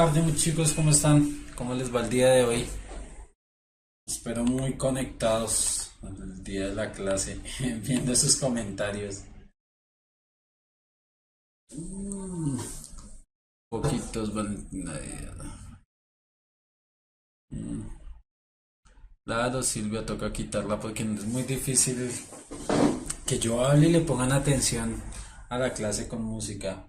tarde, mis chicos, ¿cómo están? ¿Cómo les va el día de hoy? Espero muy conectados al día de la clase, viendo sus comentarios. Poquitos van. Claro, Silvia, toca quitarla porque es muy difícil que yo hable y le pongan atención a la clase con música.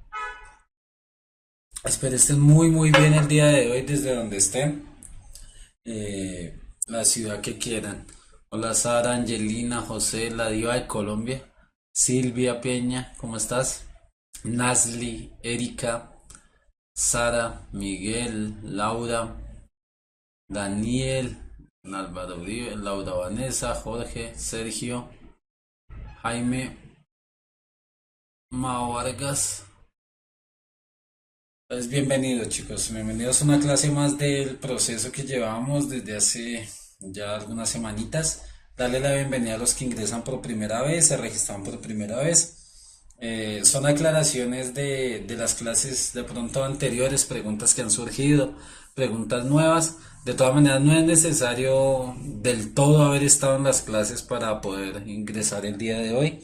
Espero estén muy bien el día de hoy desde donde estén. La ciudad que quieran. Hola Sara, Angelina, José, la diva de Colombia, Silvia Peña, ¿cómo estás? Nasli, Erika, Sara, Miguel, Laura, Daniel, Álvaro Uribe, Laura Vanessa, Jorge, Sergio, Jaime, Mao Vargas. Pues bienvenidos chicos, bienvenidos a una clase más del proceso que llevamos desde hace ya algunas semanitas. Darle la bienvenida a los que ingresan por primera vez, se registran por primera vez. Son aclaraciones de las clases de pronto anteriores, preguntas que han surgido, preguntas nuevas. De todas maneras no es necesario del todo haber estado en las clases para poder ingresar el día de hoy,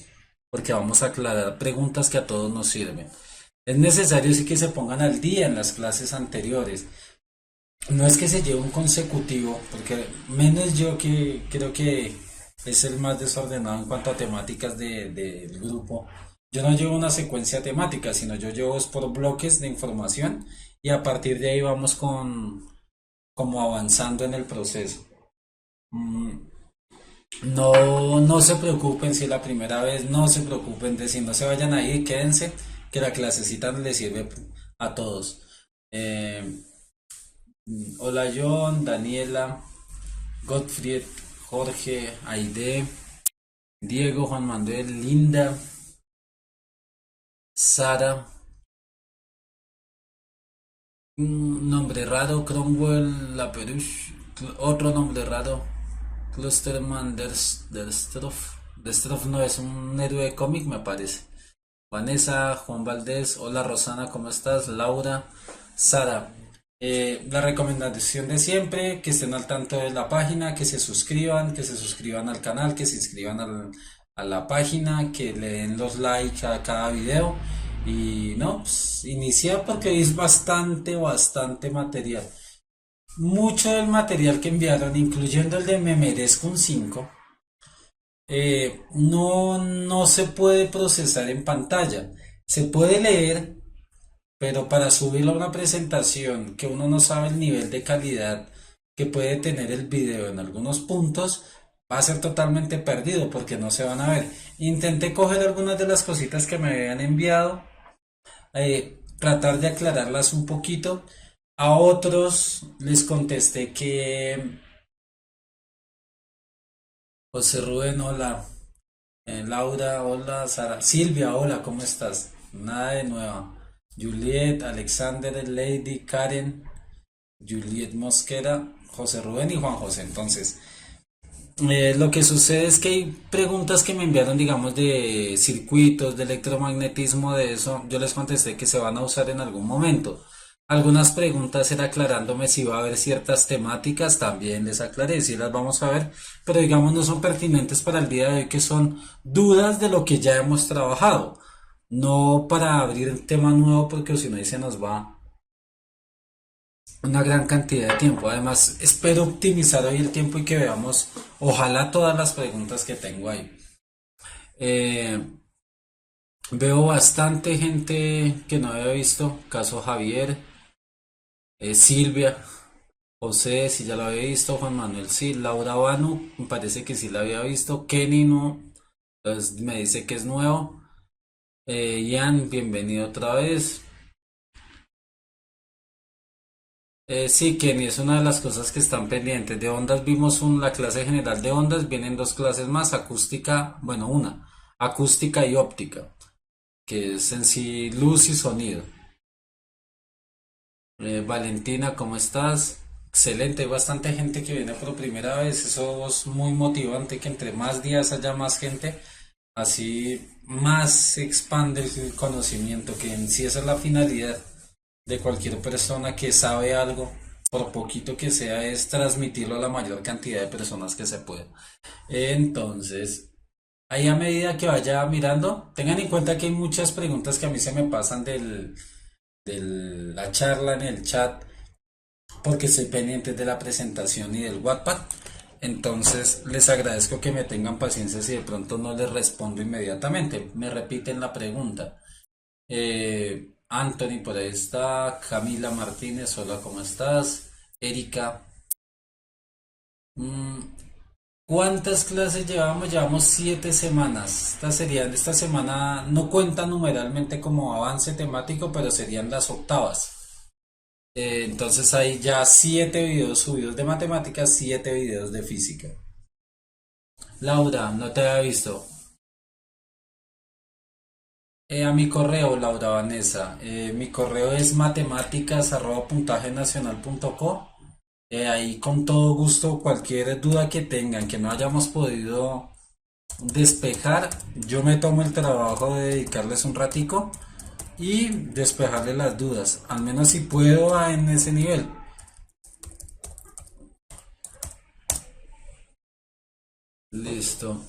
porque vamos a aclarar preguntas que a todos nos sirven. Es necesario sí que se pongan al día en las clases anteriores. No es que se lleve un consecutivo, porque menos yo que creo que es el más desordenado en cuanto a temáticas del grupo. Yo no llevo una secuencia temática, sino yo llevo es por bloques de información y a partir de ahí vamos como avanzando en el proceso. Mm, no se preocupen si es la primera vez, no se preocupen de si no se vayan ahí, quédense, que la clasecita les sirve a todos. Eh, Hola John, Daniela, Gottfried, Jorge, Aide, Diego, Juan Manuel, Linda, Sara, un nombre raro, Cromwell, La Peruche, otro nombre raro, Clusterman, Derstroff no es un héroe cómic, me parece. Vanessa, Juan Valdés, hola Rosana, ¿cómo estás? Laura, Sara. La recomendación de siempre, que estén al tanto de la página, que se suscriban al canal, que se inscriban a la página, que le den los likes a cada video. Y no, pues, iniciar porque hoy es bastante material. Mucho del material que enviaron, incluyendo el de Me Merezco un 5, no se puede procesar en pantalla. Se puede leer, pero para subirlo a una presentación que uno no sabe el nivel de calidad que puede tener el video en algunos puntos, va a ser totalmente perdido porque no se van a ver. Intenté coger algunas de las cositas que me habían enviado, tratar de aclararlas un poquito. A otros les contesté que José Rubén, hola. Laura, hola. Sara, Silvia, hola, ¿cómo estás? Nada de nueva. Juliet, Alexander, Lady, Karen, Juliet Mosquera, José Rubén y Juan José. Entonces, lo que sucede es que hay preguntas que me enviaron, digamos, de circuitos, de electromagnetismo, de eso. Yo les contesté que se van a usar en algún momento. Algunas preguntas era aclarándome si va a haber ciertas temáticas, también les aclaré, si las vamos a ver, pero digamos no son pertinentes para el día de hoy, que son dudas de lo que ya hemos trabajado, no para abrir un tema nuevo, porque si no ahí se nos va una gran cantidad de tiempo. Además, espero optimizar hoy el tiempo y que veamos, ojalá todas las preguntas que tengo ahí. Eh, Veo bastante gente que no había visto, caso Javier, Silvia, José, si ya lo había visto, Juan Manuel sí, Laura Banu, me parece que sí la había visto, Kenny no, entonces me dice que es nuevo, Ian, bienvenido otra vez. Sí, Kenny, es una de las cosas que están pendientes. De ondas vimos la clase general de ondas, vienen dos clases más, acústica, bueno, una, acústica y óptica, que es en sí luz y sonido. Valentina, ¿cómo estás? Excelente, hay bastante gente que viene por primera vez, eso es muy motivante, que entre más días haya más gente, así más se expande el conocimiento, que en sí esa es la finalidad, de cualquier persona que sabe algo, por poquito que sea, es transmitirlo a la mayor cantidad de personas que se pueda. Entonces, ahí a medida que vaya mirando, tengan en cuenta que hay muchas preguntas que a mí se me pasan de la charla en el chat porque estoy pendiente de la presentación y del Wattpad. Entonces les agradezco que me tengan paciencia si de pronto no les respondo inmediatamente. Me repiten la pregunta. Anthony por ahí está. Camila Martínez, hola, ¿cómo estás? Erika. mm, ¿Cuántas clases llevamos? Llevamos 7 semanas. Esta semana no cuenta numeralmente como avance temático, pero serían las octavas. Entonces hay ya 7 videos subidos de matemáticas, 7 videos de física. Laura, no te había visto. A mi correo, Laura Vanessa. Mi correo es matemáticas@puntajenacional.co. Ahí con todo gusto, cualquier duda que tengan, que no hayamos podido despejar, yo me tomo el trabajo de dedicarles un ratico y despejarles las dudas, al menos si puedo en ese nivel. Listo.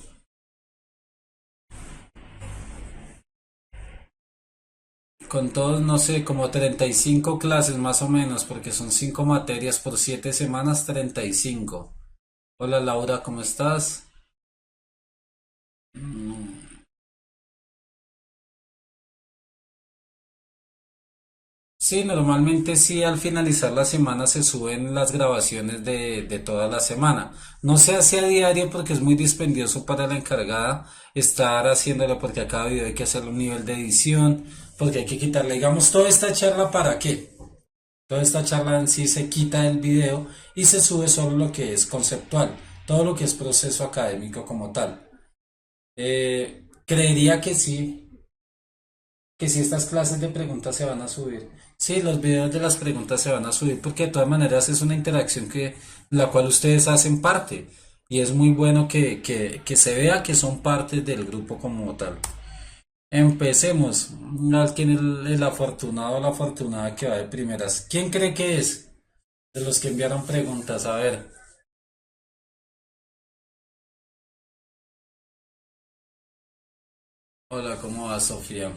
Con todos, no sé, como 35 clases más o menos, porque son 5 materias por 7 semanas, 35. Hola Laura, ¿cómo estás? Sí, normalmente sí, al finalizar la semana se suben las grabaciones de toda la semana. No se hace a diario porque es muy dispendioso para la encargada estar haciéndolo porque a cada video hay que hacerle un nivel de edición, porque hay que quitarle, digamos, toda esta charla para qué. Toda esta charla en sí se quita del video y se sube solo lo que es conceptual, todo lo que es proceso académico como tal. Creería que sí estas clases de preguntas se van a subir. Sí, los videos de las preguntas se van a subir porque de todas maneras es una interacción que la cual ustedes hacen parte y es muy bueno que se vea que son parte del grupo como tal. Empecemos. Alguien el afortunado o la afortunada que va de primeras. ¿Quién cree que es? De los que enviaron preguntas, a ver. Hola, ¿cómo va Sofía?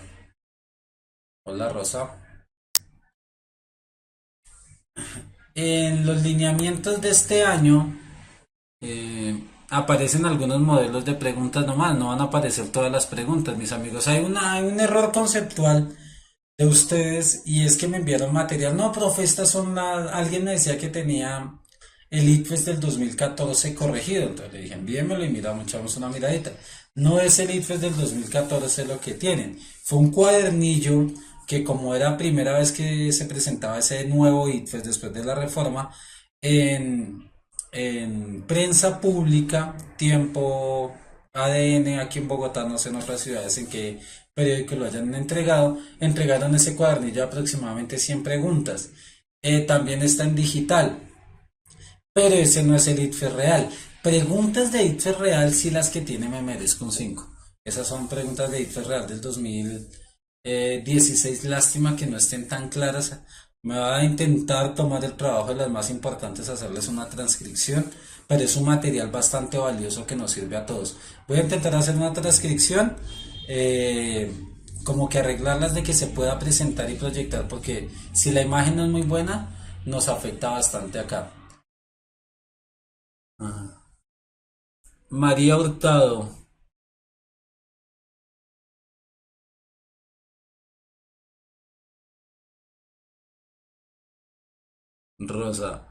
Hola Rosa. En los lineamientos de este año aparecen algunos modelos de preguntas nomás, no van a aparecer todas las preguntas, mis amigos. Hay un error conceptual de ustedes y es que me enviaron material. No, profe, alguien me decía que tenía el ITFES del 2014 corregido. Entonces le dije, envíenmelo y miramos, echamos una miradita. No es el ITFES del 2014 lo que tienen. Fue un cuadernillo que como era primera vez que se presentaba ese nuevo ITFES después de la reforma, en, en prensa pública, tiempo ADN, aquí en Bogotá, no sé en otras ciudades en qué periódico lo hayan entregado, entregaron ese cuadernillo de aproximadamente 100 preguntas. También está en digital, pero ese no es el ITFES real. Preguntas de ITFES real si las que tiene me merezco un 5. Esas son preguntas de ITFES real del 2016. Lástima que no estén tan claras. Me va a intentar tomar el trabajo de las más importantes, hacerles una transcripción, pero es un material bastante valioso que nos sirve a todos. Voy a intentar hacer una transcripción, eh, como que arreglarlas de que se pueda presentar y proyectar, porque si la imagen no es muy buena, nos afecta bastante acá. Ajá. María Hurtado, Rosa.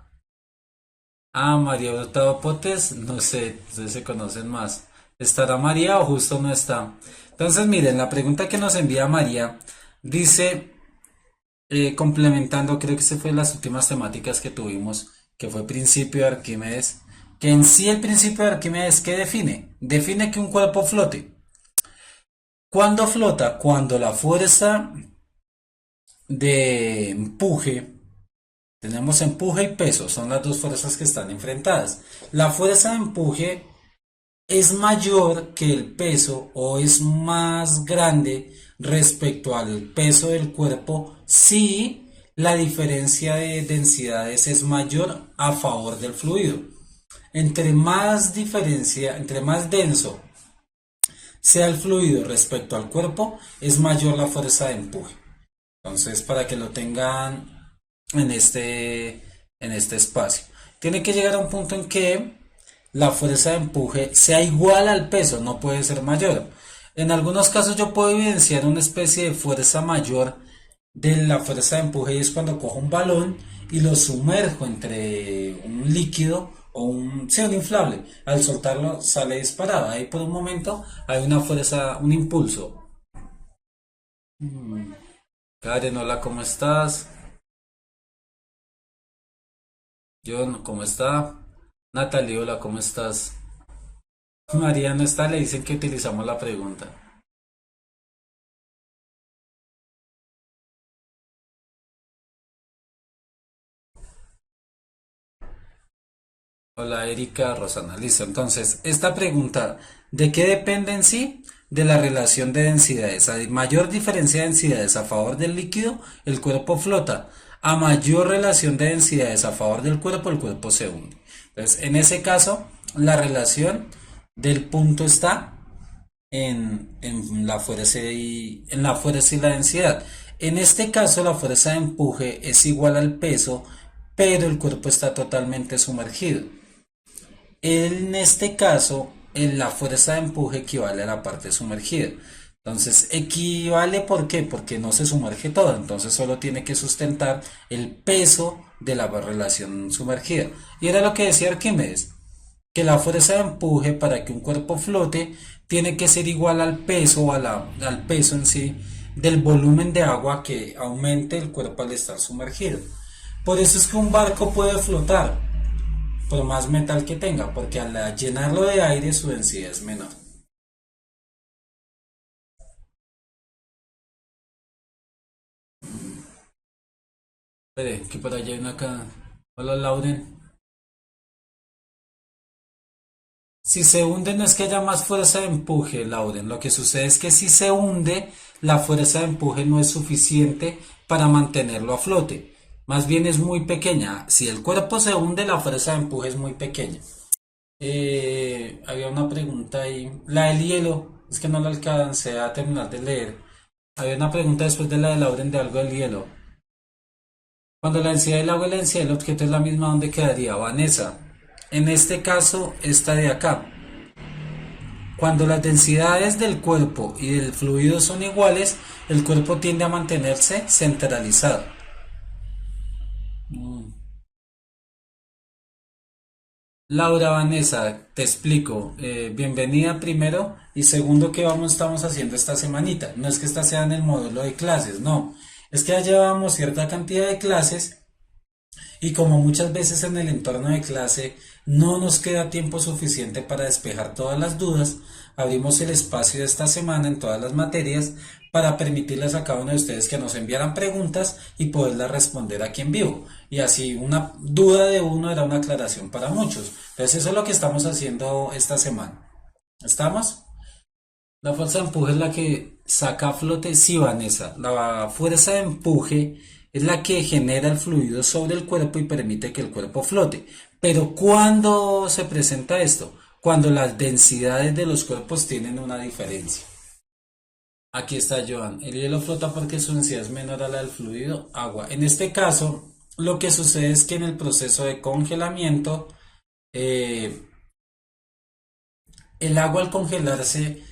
Ah, María Hurtado Potes, no sé, ustedes se conocen más. ¿Estará María o justo no está? Entonces, miren, la pregunta que nos envía María dice, complementando, creo que se fue las últimas temáticas que tuvimos, que fue principio de Arquímedes, que en sí el principio de Arquímedes, ¿qué define? Define que un cuerpo flote. ¿Cuándo flota? Cuando la fuerza de empuje. Tenemos empuje y peso, son las dos fuerzas que están enfrentadas. La fuerza de empuje es mayor que el peso o es más grande respecto al peso del cuerpo si la diferencia de densidades es mayor a favor del fluido. Entre más diferencia, entre más denso sea el fluido respecto al cuerpo, es mayor la fuerza de empuje. Entonces, para que lo tengan en este espacio. Tiene que llegar a un punto en que la fuerza de empuje sea igual al peso, no puede ser mayor. En algunos casos yo puedo evidenciar una especie de fuerza mayor de la fuerza de empuje y es cuando cojo un balón y lo sumerjo entre un líquido o sí, un inflable. Al soltarlo sale disparado. Ahí por un momento hay una fuerza, un impulso. Karen, hola, ¿cómo estás? John, ¿cómo está? Natalie, hola, ¿cómo estás? María no está, le dicen que utilizamos la pregunta. Hola, Erika, Rosana, listo. Entonces, esta pregunta, ¿de qué depende en sí? De la relación de densidades. A mayor diferencia de densidades a favor del líquido, el cuerpo flota. A mayor relación de densidades a favor del cuerpo, el cuerpo se hunde. Entonces, en ese caso, la relación del punto está en la fuerza y la densidad. En este caso, la fuerza de empuje es igual al peso, pero el cuerpo está totalmente sumergido. En este caso, la fuerza de empuje equivale a la parte sumergida. Entonces, equivale ¿por qué? Porque no se sumerge todo, entonces solo tiene que sustentar el peso de la relación sumergida. Y era lo que decía Arquímedes, que la fuerza de empuje para que un cuerpo flote tiene que ser igual al peso o al peso en sí del volumen de agua que aumente el cuerpo al estar sumergido. Por eso es que un barco puede flotar por más metal que tenga, porque al llenarlo de aire su densidad es menor. Espere, que por allá hay una acá. Hola, Lauren. Si se hunde no es que haya más fuerza de empuje, Lauren. Lo que sucede es que si se hunde, la fuerza de empuje no es suficiente para mantenerlo a flote. Más bien es muy pequeña. Si el cuerpo se hunde, la fuerza de empuje es muy pequeña. Había una pregunta ahí. La del hielo. Es que no la alcancé a terminar de leer. Había una pregunta después de la de Lauren de algo del hielo. Cuando la densidad del agua y la densidad del objeto es la misma, ¿dónde quedaría? Vanessa. En este caso, esta de acá. Cuando las densidades del cuerpo y del fluido son iguales, el cuerpo tiende a mantenerse centralizado. Laura, Vanessa, te explico. Bienvenida primero y segundo, ¿qué estamos haciendo esta semanita? No es que esta sea en el modelo de clases, no. Es que ya llevamos cierta cantidad de clases y como muchas veces en el entorno de clase no nos queda tiempo suficiente para despejar todas las dudas, abrimos el espacio de esta semana en todas las materias para permitirles a cada uno de ustedes que nos enviaran preguntas y poderlas responder aquí en vivo. Y así una duda de uno era una aclaración para muchos. Entonces eso es lo que estamos haciendo esta semana. ¿Estamos? La fuerza de empuje es la que saca a flote, sí, Vanessa. La fuerza de empuje es la que genera el fluido sobre el cuerpo y permite que el cuerpo flote. Pero ¿cuándo se presenta esto? Cuando las densidades de los cuerpos tienen una diferencia. Aquí está Joan. El hielo flota porque su densidad es menor a la del fluido agua. En este caso, lo que sucede es que en el proceso de congelamiento, eh, el agua al congelarse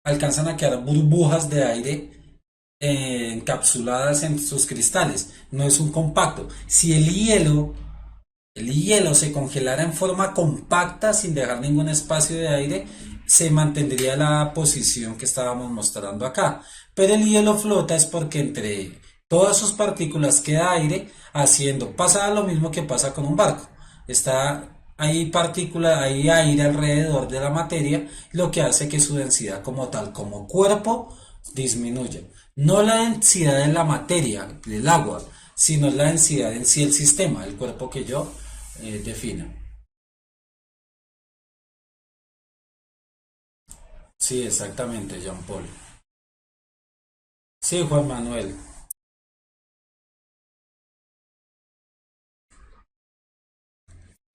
alcanzan a quedar burbujas de aire encapsuladas en sus cristales. No es un compacto. Si el hielo se congelara en forma compacta sin dejar ningún espacio de aire, se mantendría la posición que estábamos mostrando acá. Pero el hielo flota es porque entre todas sus partículas queda aire haciendo, pasa lo mismo que pasa con un barco. Hay partícula, hay aire alrededor de la materia, lo que hace que su densidad como tal, como cuerpo, disminuya. No la densidad de la materia, del agua, sino la densidad en sí del sistema, el cuerpo que yo defina. Sí, exactamente, Jean Paul. Sí, Juan Manuel.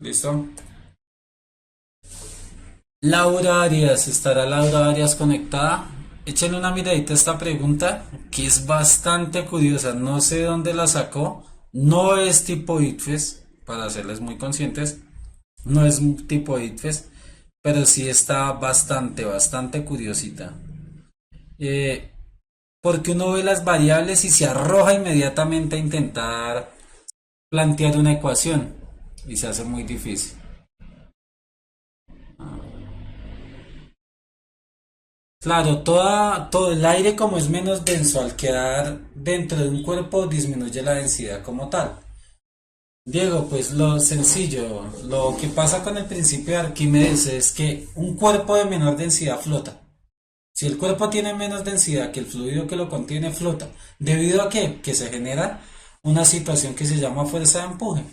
¿Listo? Laura Arias, ¿estará Laura Arias conectada? Échenle una miradita a esta pregunta, que es bastante curiosa. No sé de dónde la sacó. No es tipo ITFES, para hacerles muy conscientes. No es un tipo ITFES, pero sí está bastante curiosita. Eh, Porque uno ve las variables y se arroja inmediatamente a intentar plantear una ecuación y se hace muy difícil. Claro, todo el aire como es menos denso al quedar dentro de un cuerpo disminuye la densidad como tal. Diego, pues lo sencillo, lo que pasa con el principio de Arquímedes es que un cuerpo de menor densidad flota. Si el cuerpo tiene menos densidad que el fluido que lo contiene, flota. ¿Debido a qué? Que se genera una situación que se llama fuerza de empuje.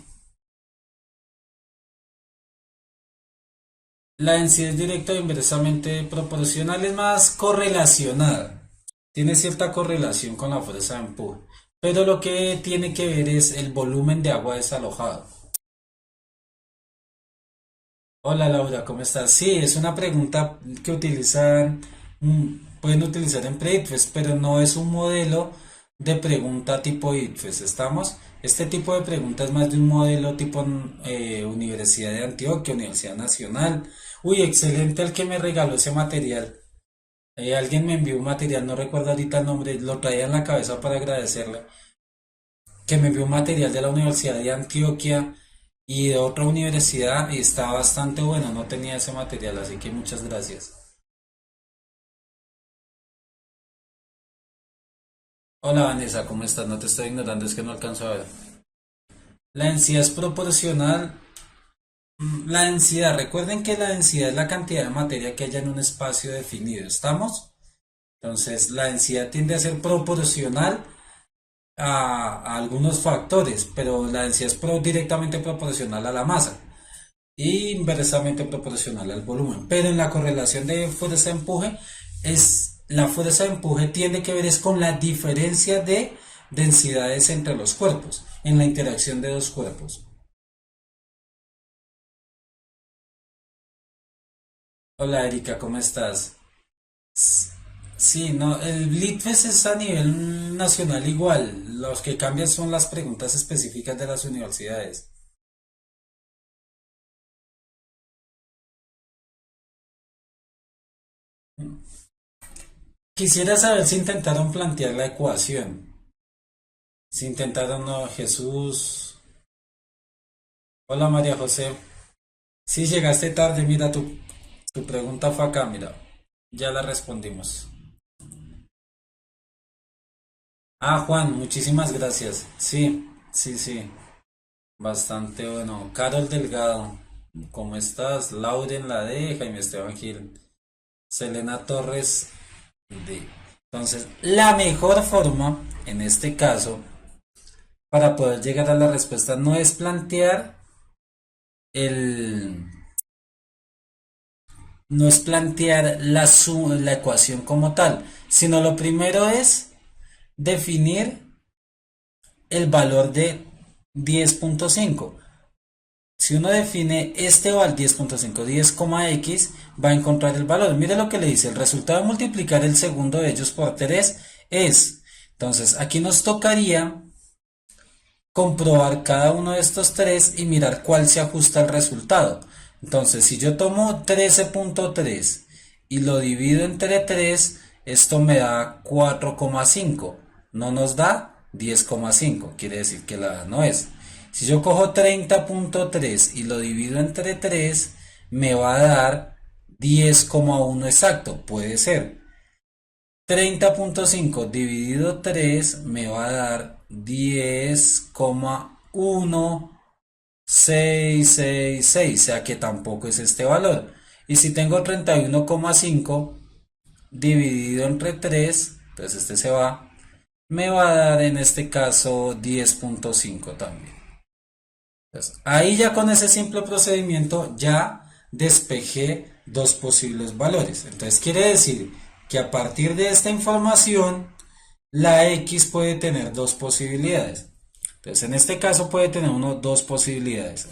La densidad es directa o inversamente proporcional, es más correlacionada. Tiene cierta correlación con la fuerza de empuje. Pero lo que tiene que ver es el volumen de agua desalojado. Hola Laura, ¿cómo estás? Sí, es una pregunta que pueden utilizar en pre-ITFES, pero no es un modelo de pregunta tipo ITFES, ¿estamos? Este tipo de pregunta es más de un modelo tipo Universidad de Antioquia, Universidad Nacional. Uy, excelente el que me regaló ese material. Alguien me envió un material, no recuerdo ahorita el nombre, lo traía en la cabeza para agradecerle, que me envió un material de la Universidad de Antioquia y de otra universidad y está bastante bueno, no tenía ese material, así que muchas gracias. Hola Vanessa, ¿cómo estás? No te estoy ignorando, es que no alcanzo a ver. La densidad es proporcional. La densidad, recuerden que la densidad es la cantidad de materia que haya en un espacio definido, ¿estamos? Entonces, la densidad tiende a ser proporcional a algunos factores, pero la densidad es directamente proporcional a la masa y inversamente proporcional al volumen. Pero en la correlación de fuerza de empuje, la fuerza de empuje tiene que ver es con la diferencia de densidades entre los cuerpos, en la interacción de dos cuerpos. Hola Erika, ¿cómo estás? Sí, no, el Blitfest es a nivel nacional igual. Los que cambian son las preguntas específicas de las universidades. Quisiera saber si intentaron plantear la ecuación. Si intentaron, no, Jesús. Hola María José. Si llegaste tarde, mira, tu pregunta fue acá, mira. Ya la respondimos. Ah, Juan, muchísimas gracias. Sí, sí, sí. Bastante bueno. Carol Delgado, ¿cómo estás? Lauren La D, Jaime Esteban Gil. Selena Torres D. Entonces, la mejor forma, en este caso, para poder llegar a la respuesta no es plantear el, no es plantear la ecuación como tal, sino lo primero es definir el valor de 10.5. Si uno define este val 10.5, 10,x, va a encontrar el valor. Mire lo que le dice, el resultado de multiplicar el segundo de ellos por 3 es. Entonces, aquí nos tocaría comprobar cada uno de estos tres y mirar cuál se ajusta al resultado. Entonces, si yo tomo 13.3 y lo divido entre 3, esto me da 4,5. No nos da 10,5. Quiere decir que la no es. Si yo cojo 30.3 y lo divido entre 3, me va a dar 10,1 exacto. Puede ser. 30.5 dividido 3 me va a dar 10,1666, o sea que tampoco es este valor. Y si tengo 31,5 dividido entre 3, entonces este se va, me va a dar en este caso 10,5 también. Entonces, ahí ya con ese simple procedimiento ya despejé dos posibles valores. Entonces quiere decir que a partir de esta información la X puede tener dos posibilidades. Entonces en este caso puede tener dos posibilidades.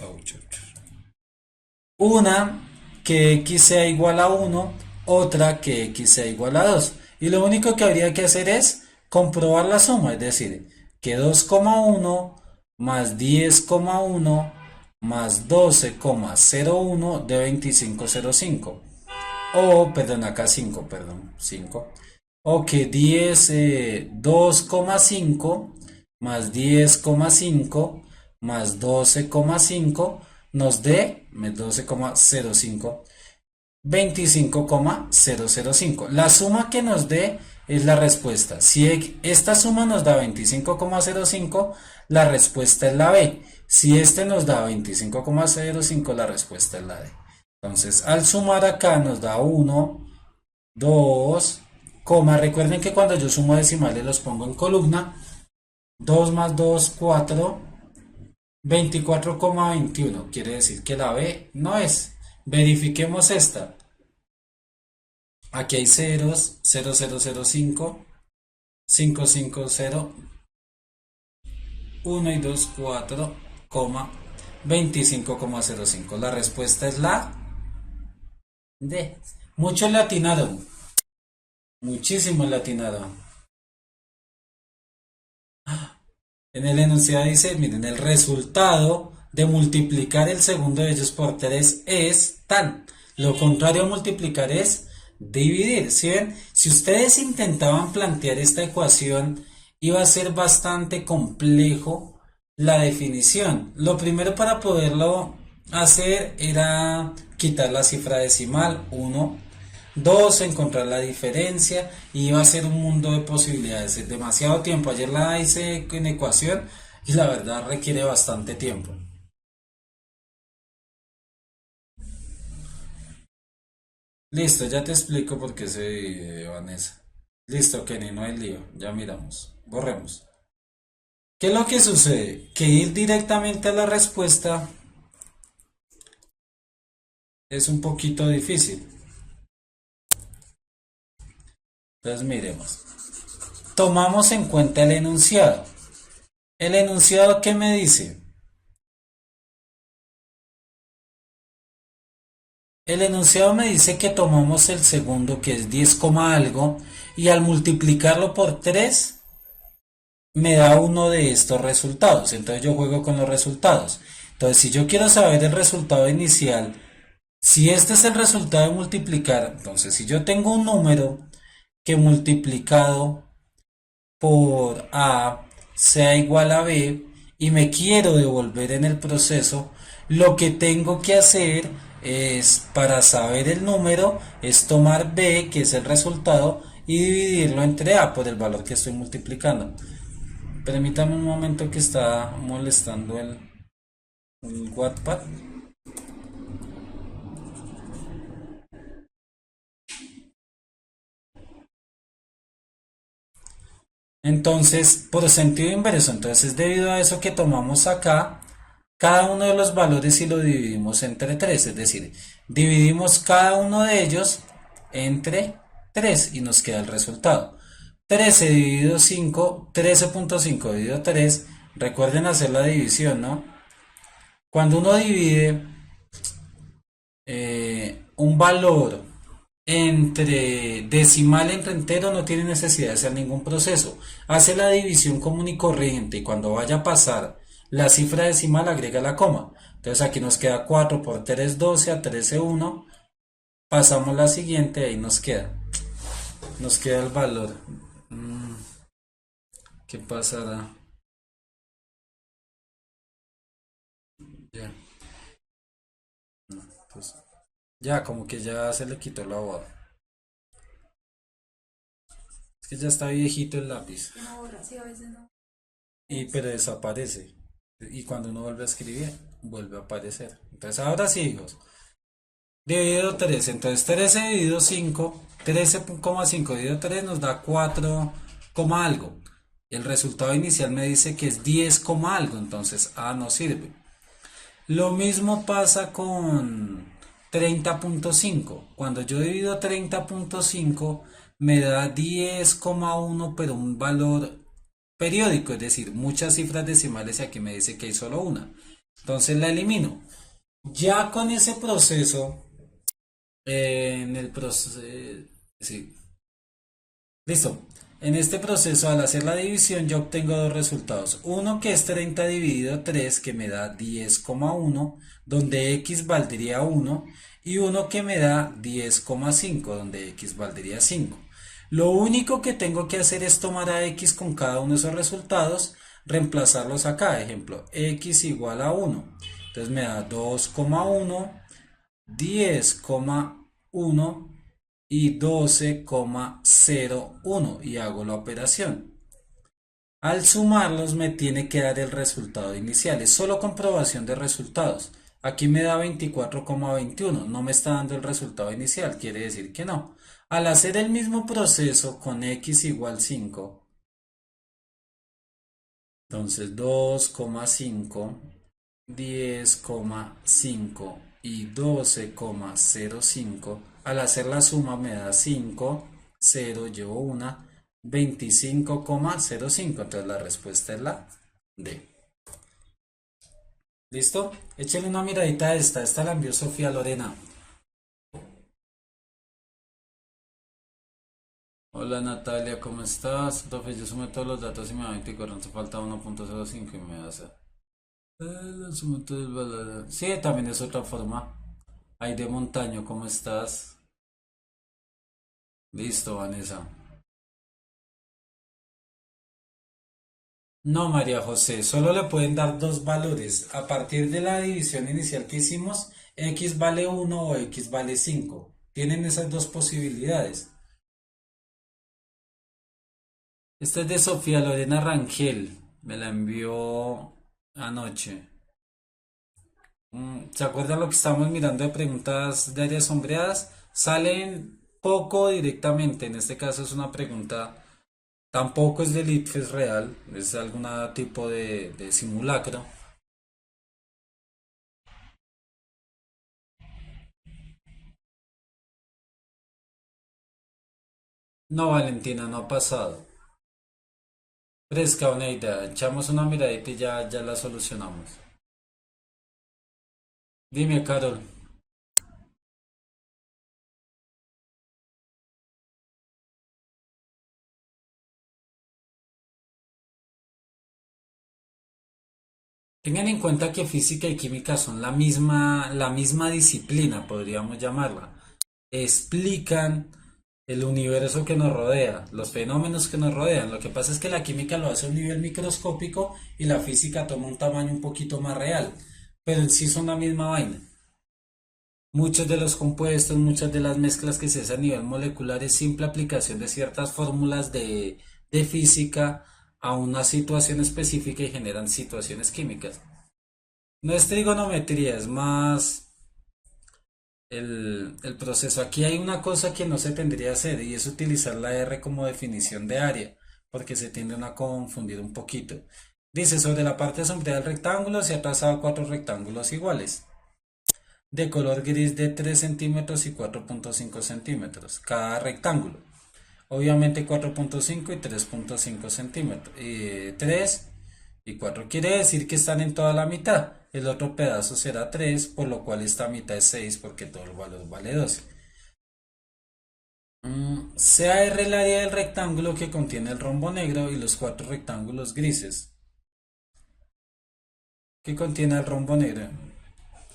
Una que x sea igual a 1, otra que x sea igual a 2. Y lo único que habría que hacer es comprobar la suma, es decir, que 2,1 más 10,1 más 12,01 de 25,05. O, perdón, acá 5, perdón, 5. O que 2,5 más 10,5 más 12,5 nos dé 12,05, 25,005. La suma que nos dé es la respuesta. Si esta suma nos da 25,05, la respuesta es la B. Si este nos da 25,05, la respuesta es la D. Entonces, al sumar acá nos da 1, 2, coma. Recuerden que cuando yo sumo decimales los pongo en columna. 2 más 2, 4. 24,21. Quiere decir que la B no es. Verifiquemos esta. Aquí hay ceros, 0005, 550, 1 y 2, 4, 25,05. La respuesta es la D. Muchos latinaron. Muchísimos latinaron. En el enunciado dice, miren, el resultado de multiplicar el segundo de ellos por 3 es tal. Lo contrario a multiplicar es dividir. ¿Sí ven? Si ustedes intentaban plantear esta ecuación, iba a ser bastante complejo la definición. Lo primero para poderlo hacer era quitar la cifra decimal, 1. 2, encontrar la diferencia, y iba a ser un mundo de posibilidades. Es demasiado tiempo. Ayer la hice en ecuación y la verdad requiere bastante tiempo. Listo, ya te explico por qué se divide, Vanessa. Listo, Kenny, no hay lío. Ya miramos. Borremos. ¿Qué es lo que sucede? Que ir directamente a la respuesta es un poquito difícil. Entonces miremos. Tomamos en cuenta el enunciado. ¿El enunciado qué me dice? El enunciado me dice que tomamos el segundo, que es 10, algo, y al multiplicarlo por 3 me da uno de estos resultados. Entonces yo juego con los resultados. Entonces, si yo quiero saber el resultado inicial, si este es el resultado de multiplicar, entonces si yo tengo un número que multiplicado por A sea igual a B y me quiero devolver en el proceso, lo que tengo que hacer es, para saber el número, es tomar B, que es el resultado, y dividirlo entre A por el valor que estoy multiplicando. Permítame un momento que está molestando el Wattpad. Entonces, por sentido inverso, entonces debido a eso que tomamos acá, cada uno de los valores y lo dividimos entre 3, es decir, dividimos cada uno de ellos entre 3 y nos queda el resultado. 13 dividido 5, 13,5 dividido 3, recuerden hacer la división, ¿no? Cuando uno divide un valor entre decimal entre entero, no tiene necesidad de hacer ningún proceso. Hace la división común y corriente y cuando vaya a pasar la cifra decimal agrega la coma. Entonces aquí nos queda 4 por 3, 12, a 13, 1. Pasamos la siguiente, ahí nos queda. Nos queda el valor. ¿Qué pasará? Ya. Pues, ya, como que ya se le quitó la voz. Es que ya está viejito el lápiz. Y pero desaparece. Y cuando uno vuelve a escribir, vuelve a aparecer. Entonces ahora sí, hijos. Dividido 13. Entonces 13 dividido 5. 13,5 dividido 3 nos da 4, algo. El resultado inicial me dice que es 10, algo. Entonces A no sirve. Lo mismo pasa con 30,5. Cuando yo divido 30,5 me da 10,1, pero un valor periódico, es decir, muchas cifras decimales y aquí me dice que hay solo una. Entonces la elimino. Ya con ese proceso, en el proceso, sí, listo. En este proceso, al hacer la división, yo obtengo dos resultados. Uno que es 30 dividido 3 que me da 10,1, donde x valdría 1, y uno que me da 10,5, donde x valdría 5. Lo único que tengo que hacer es tomar a x con cada uno de esos resultados, reemplazarlos acá. Ejemplo, x igual a 1. Entonces me da 2,1, 10,1 y 12,01 y hago la operación. Al sumarlos me tiene que dar el resultado inicial. Es solo comprobación de resultados. Aquí me da 24,21. No me está dando el resultado inicial. Quiere decir que no. Al hacer el mismo proceso con x igual 5, entonces 2,5, 10,5 y 12,05. Al hacer la suma me da 5, 0, llevo una, 25,05. Entonces la respuesta es la D. ¿Listo? Échenle una miradita a esta. Esta la envió Sofía Lorena. Hola Natalia, ¿cómo estás? Profe, yo sumé todos los datos y me da 24, entonces falta 1,05 y me da 0. La suma del valor. Sí, también es otra forma. Ay, de Montaño, ¿cómo estás? Listo, Vanessa. No, María José, solo le pueden dar dos valores. A partir de la división inicial que hicimos, x vale 1 o x vale 5. Tienen esas dos posibilidades. Esta es de Sofía Lorena Rangel. Me la envió anoche. ¿Se acuerdan lo que estábamos mirando de preguntas de áreas sombreadas? Salen poco directamente. En este caso es una pregunta. Tampoco es del ITFES real. Es algún tipo de simulacro. No, Valentina, no ha pasado. Fresca, una idea. Echamos una miradita y ya la solucionamos. Dime, Carol. Tengan en cuenta que física y química son la misma disciplina, podríamos llamarla. Explican el universo que nos rodea, los fenómenos que nos rodean. Lo que pasa es que la química lo hace a un nivel microscópico y la física toma un tamaño un poquito más real. Pero en sí son la misma vaina. Muchos de los compuestos, muchas de las mezclas que se hacen a nivel molecular es simple aplicación de ciertas fórmulas de física a una situación específica y generan situaciones químicas. No es trigonometría, es más el proceso. Aquí hay una cosa que no se tendría que hacer y es utilizar la R como definición de área, porque se tienden a confundir un poquito. Dice, sobre la parte sombreada del rectángulo se ha trazado cuatro rectángulos iguales, de color gris de 3 centímetros y 4,5 centímetros, cada rectángulo. Obviamente 4,5 y 3,5 centímetros. 3 y 4 quiere decir que están en toda la mitad. El otro pedazo será 3, por lo cual esta mitad es 6 porque todo el valor vale 12. Sea R el área del rectángulo que contiene el rombo negro y los cuatro rectángulos grises que contiene el rombo negro.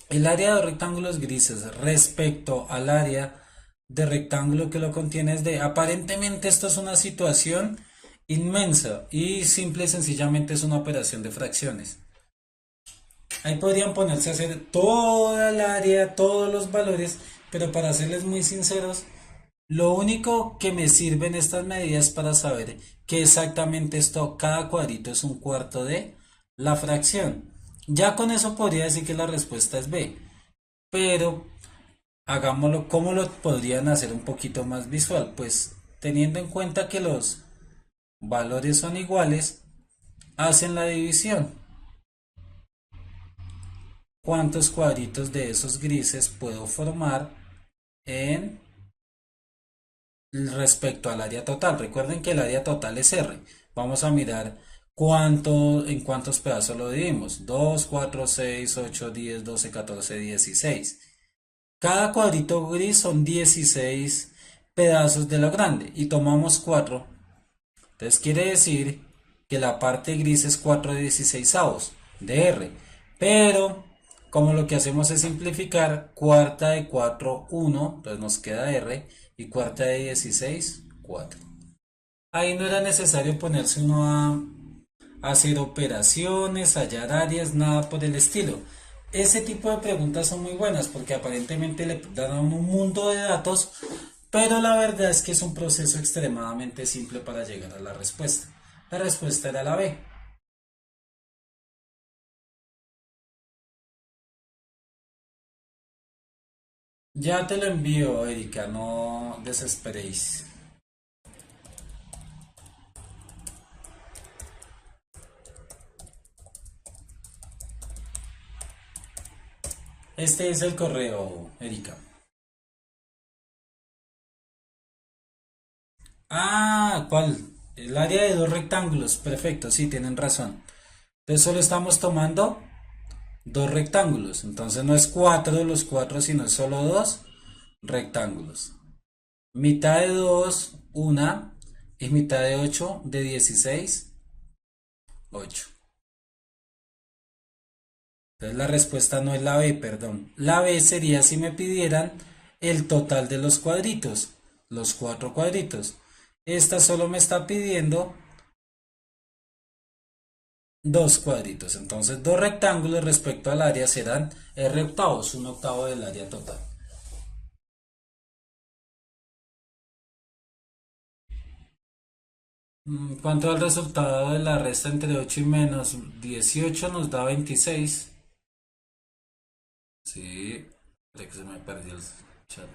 El área de los rectángulos grises respecto al área de rectángulo que lo contiene es de, aparentemente esto es una situación inmensa y simple y sencillamente es una operación de fracciones. Ahí podrían ponerse a hacer toda el área, todos los valores, pero para serles muy sinceros, lo único que me sirven estas medidas para saber que exactamente esto, cada cuadrito es un cuarto de la fracción. Ya con eso podría decir que la respuesta es B, pero hagámoslo, ¿cómo lo podrían hacer un poquito más visual? Pues teniendo en cuenta que los valores son iguales, hacen la división. ¿Cuántos cuadritos de esos grises puedo formar en respecto al área total? Recuerden que el área total es R. Vamos a mirar ¿En cuántos pedazos lo dividimos? 2, 4, 6, 8, 10, 12, 14, 16. Cada cuadrito gris son 16 pedazos de lo grande y tomamos 4. Entonces quiere decir que la parte gris es 4/16 de R. Pero como lo que hacemos es simplificar, cuarta de 4 1, entonces nos queda R, y cuarta de 16 4. Ahí no era necesario ponerse uno a hacer operaciones, hallar áreas, nada por el estilo. Ese tipo de preguntas son muy buenas porque aparentemente le dan a uno un mundo de datos, pero la verdad es que es un proceso extremadamente simple para llegar a la respuesta. La respuesta era la B. Ya te lo envío, Erika, no desesperéis. Este es el correo, Erika. Ah, ¿cuál? El área de dos rectángulos. Perfecto, sí, tienen razón. Entonces solo estamos tomando dos rectángulos. Entonces no es cuatro de los cuatro, sino es solo dos rectángulos. Mitad de 2 una. Y mitad de 8 de 16 8. Entonces la respuesta no es la B, perdón. La B sería si me pidieran el total de los cuadritos, los cuatro cuadritos. Esta solo me está pidiendo dos cuadritos. Entonces dos rectángulos respecto al área serán R octavos, un octavo del área total. ¿Cuánto es el resultado de la resta entre 8 y menos 18 nos da 26? Sí, creo que se me perdió el chat.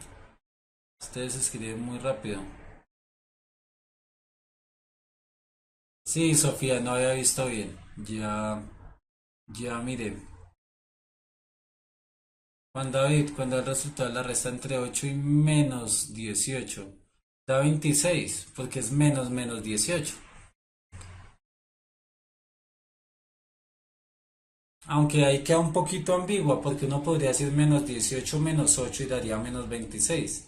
Ustedes escriben muy rápido. Sí, Sofía, no había visto bien. Ya miré. Juan David, cuando el resultado de la resta entre 8 y menos 18 da 26, porque es menos 18. Aunque ahí queda un poquito ambigua, porque uno podría decir menos 18 menos 8 y daría menos 26.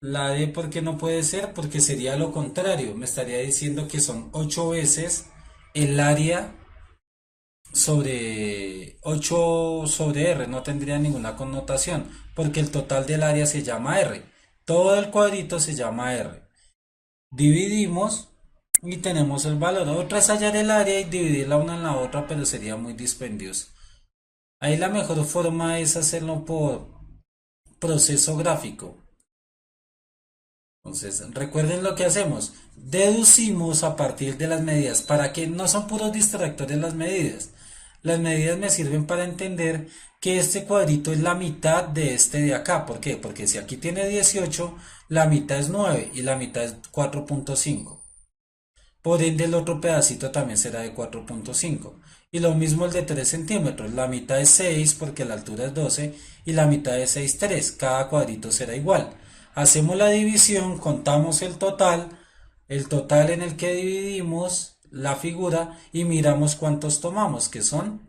La D, ¿por qué no puede ser? Porque sería lo contrario. Me estaría diciendo que son 8 veces el área sobre 8 sobre R. No tendría ninguna connotación, porque el total del área se llama R. Todo el cuadrito se llama R. Dividimos y tenemos el valor. Otra es hallar el área y dividirla una en la otra, pero sería muy dispendioso. Ahí la mejor forma es hacerlo por proceso gráfico. Entonces, recuerden lo que hacemos. Deducimos a partir de las medidas, para que no son puros distractores las medidas. Las medidas me sirven para entender que este cuadrito es la mitad de este de acá. ¿Por qué? Porque si aquí tiene 18, la mitad es 9 y la mitad es 4.5. Por ende, el otro pedacito también será de 4.5. Y lo mismo el de 3 centímetros. La mitad es 6 porque la altura es 12 y la mitad es 6 3. Cada cuadrito será igual. Hacemos la división, contamos el total en el que dividimos la figura y miramos cuántos tomamos, que son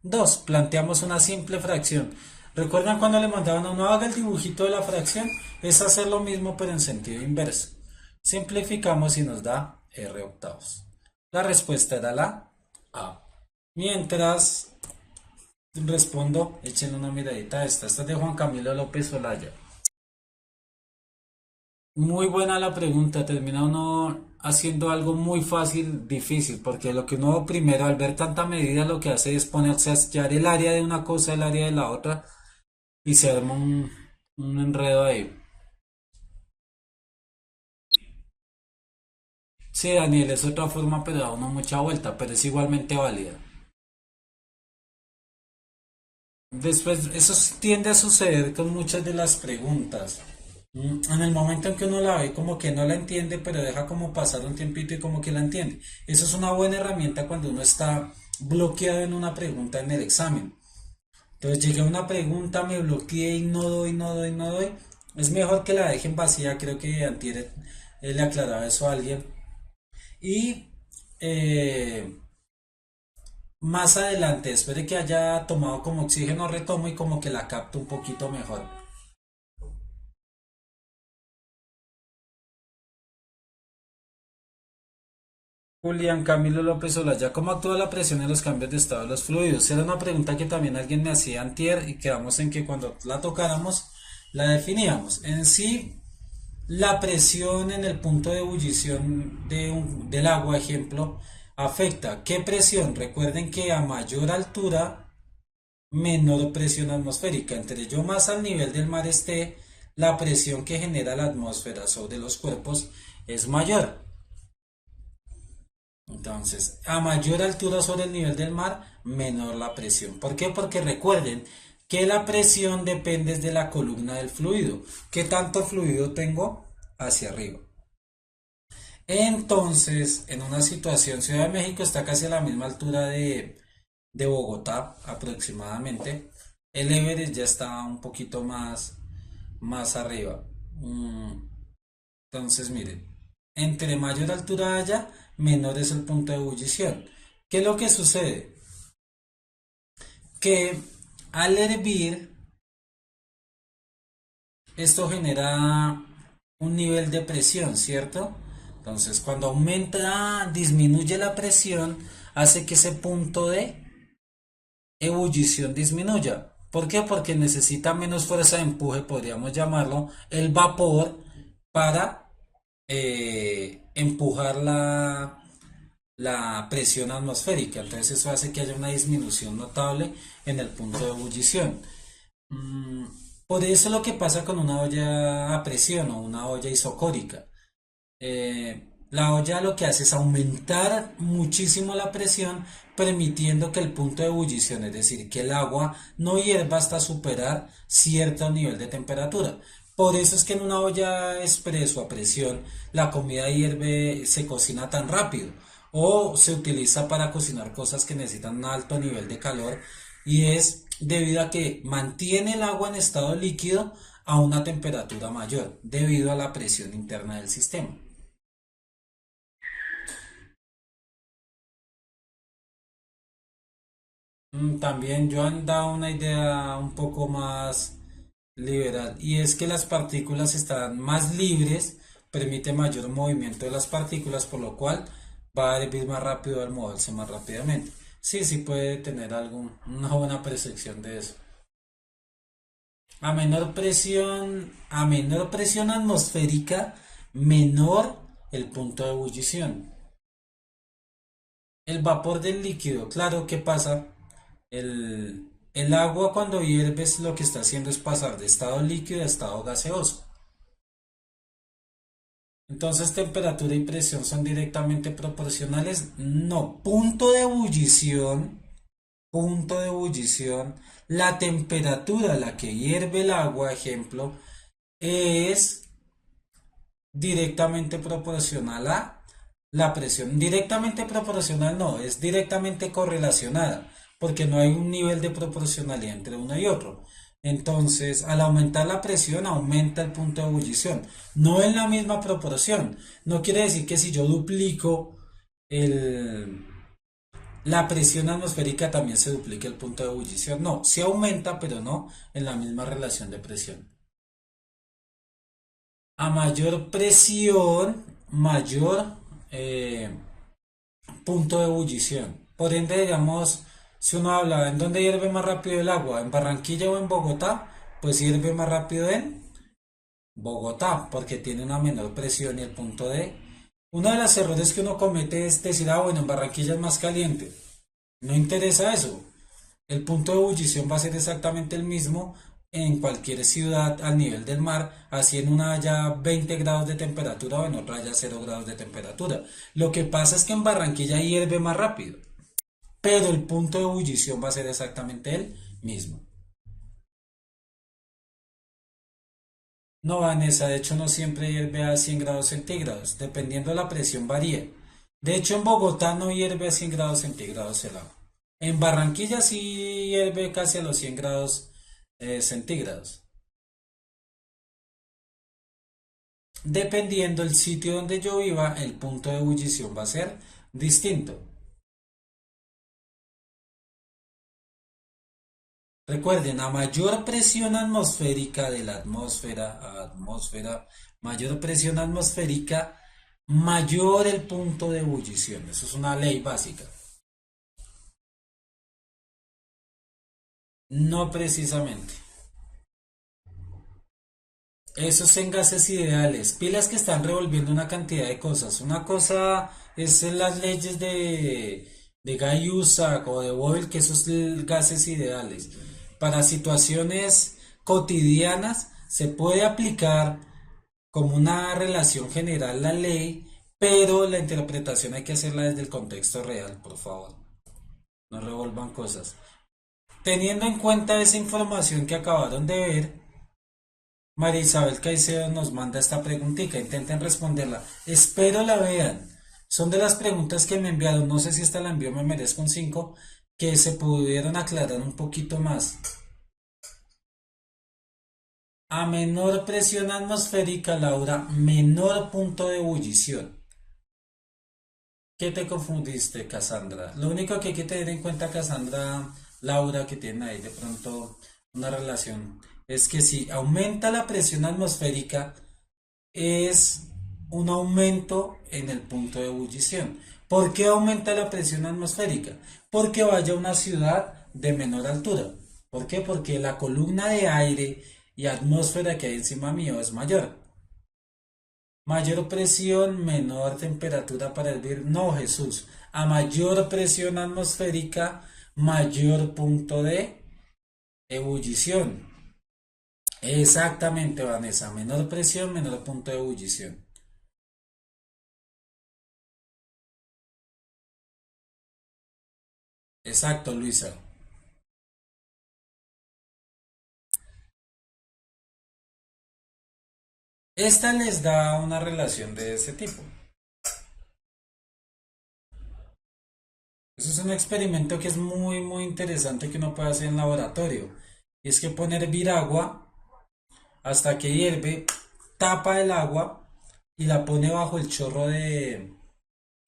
2. Planteamos una simple fracción. ¿Recuerdan cuando le mandaban a uno haga el dibujito de la fracción? Es hacer lo mismo pero en sentido inverso. Simplificamos y nos da R octavos. La respuesta era la A. Mientras respondo, echen una miradita a esta. Esta es de Juan Camilo López Olaya. Muy buena la pregunta. Termina uno haciendo algo muy fácil, difícil, porque lo que uno primero al ver tanta medida lo que hace es ponerse a hallar el área de una cosa, el área de la otra, y se arma un enredo ahí. Sí, Daniel, es otra forma, pero da uno mucha vuelta, pero es igualmente válida. Después, eso tiende a suceder con muchas de las preguntas. En el momento en que uno la ve, como que no la entiende, pero deja como pasar un tiempito y como que la entiende. Eso es una buena herramienta cuando uno está bloqueado en una pregunta en el examen. Entonces llegué a una pregunta, me bloqueé y no doy, no doy. Es mejor que la dejen vacía. Creo que antier le aclaraba eso a alguien. Y más adelante, espere que haya tomado como oxígeno, retomo y como que la capto un poquito mejor. Julián Camilo López Olaya, ¿cómo actúa la presión en los cambios de estado de los fluidos? Era una pregunta que también alguien me hacía antier y quedamos en que cuando la tocáramos la definíamos. En sí, la presión en el punto de ebullición del agua, ejemplo, afecta. ¿Qué presión? Recuerden que a mayor altura, menor presión atmosférica. Entre yo más al nivel del mar esté, la presión que genera la atmósfera sobre los cuerpos es mayor. Entonces, a mayor altura sobre el nivel del mar, menor la presión. ¿Por qué? Porque recuerden que la presión depende de la columna del fluido. ¿Qué tanto fluido tengo hacia arriba? Entonces, en una situación, Ciudad de México está casi a la misma altura de Bogotá, aproximadamente. El Everest ya está un poquito más arriba. Entonces, miren, entre mayor altura haya, menor es el punto de ebullición. ¿Qué es lo que sucede? Que al hervir, esto genera un nivel de presión, ¿cierto? Entonces, cuando aumenta, disminuye la presión, hace que ese punto de ebullición disminuya. ¿Por qué? Porque necesita menos fuerza de empuje, podríamos llamarlo, el vapor para empujar la presión atmosférica. Entonces eso hace que haya una disminución notable en el punto de ebullición. Mm, por eso lo que pasa con una olla a presión o una olla isocórica. La olla lo que hace es aumentar muchísimo la presión, permitiendo que el punto de ebullición, es decir, que el agua no hierva hasta superar cierto nivel de temperatura. Por eso es que en una olla expreso a presión la comida hierve, se cocina tan rápido o se utiliza para cocinar cosas que necesitan un alto nivel de calor y es debido a que mantiene el agua en estado líquido a una temperatura mayor debido a la presión interna del sistema. También yo han dado una idea un poco más liberal y es que las partículas están más libres, permite mayor movimiento de las partículas, por lo cual va a hervir más rápido al moverse más rápidamente. Sí, sí puede tener una buena percepción de eso. A menor presión atmosférica, menor el punto de ebullición. El vapor del líquido, claro, ¿qué pasa? El agua cuando hierves lo que está haciendo es pasar de estado líquido a estado gaseoso. Entonces, temperatura y presión son directamente proporcionales. No, punto de ebullición, la temperatura a la que hierve el agua, ejemplo, es directamente proporcional a la presión. Directamente proporcional no, es directamente correlacionada, porque no hay un nivel de proporcionalidad entre uno y otro. Entonces, al aumentar la presión, aumenta el punto de ebullición. No en la misma proporción. No quiere decir que si yo duplico el, la presión atmosférica también se duplique el punto de ebullición. No, sí aumenta, pero no en la misma relación de presión. A mayor presión, mayor eh, punto de ebullición. Por ende, digamos, si uno habla en dónde hierve más rápido el agua, en Barranquilla o en Bogotá, pues hierve más rápido en Bogotá, porque tiene una menor presión y el punto de... Uno de los errores que uno comete es decir, ah, bueno, en Barranquilla es más caliente. No interesa eso. El punto de ebullición va a ser exactamente el mismo en cualquier ciudad al nivel del mar, así en una haya 20 grados de temperatura o en otra haya 0 grados de temperatura. Lo que pasa es que en Barranquilla hierve más rápido, pero el punto de ebullición va a ser exactamente el mismo. No, Vanessa, de hecho no siempre hierve a 100 grados centígrados, dependiendo de la presión varía. De hecho en Bogotá no hierve a 100 grados centígrados el agua. En Barranquilla sí hierve casi a los 100 grados centígrados. dependiendo el sitio donde yo viva, el punto de ebullición va a ser distinto. Recuerden, a mayor presión atmosférica de la atmósfera a atmósfera, mayor presión atmosférica, mayor el punto de ebullición. Eso es una ley básica. No precisamente. Esos en gases ideales, pilas que están revolviendo una cantidad de cosas. Una cosa es en las leyes de Guy-Lussac o de Boyle, que esos gases ideales. Para situaciones cotidianas se puede aplicar como una relación general la ley, pero la interpretación hay que hacerla desde el contexto real, por favor. No revuelvan cosas. Teniendo en cuenta esa información que acabaron de ver, María Isabel Caicedo nos manda esta preguntita, intenten responderla. Espero la vean. Son de las preguntas que me enviaron, no sé si esta la envió Me Merezco un 5, que se pudieron aclarar un poquito más. A menor presión atmosférica, Laura, menor punto de ebullición. ¿Qué te confundiste, Cassandra? Lo único que hay que tener en cuenta, Cassandra, Laura, que tienen ahí de pronto una relación, es que si aumenta la presión atmosférica, es un aumento en el punto de ebullición. ¿Por qué aumenta la presión atmosférica? Porque vaya a una ciudad de menor altura. ¿Por qué? Porque la columna de aire y atmósfera que hay encima mío es mayor. Mayor presión, menor temperatura para hervir. No, Jesús. A mayor presión atmosférica, mayor punto de ebullición. Exactamente, Vanessa. Menor presión, menor punto de ebullición. Exacto, Luisa. Esta les da una relación de ese tipo. Eso es un experimento que es muy interesante que uno puede hacer en laboratorio. Y es que poner hervir agua hasta que hierve, tapa el agua y la pone bajo el chorro de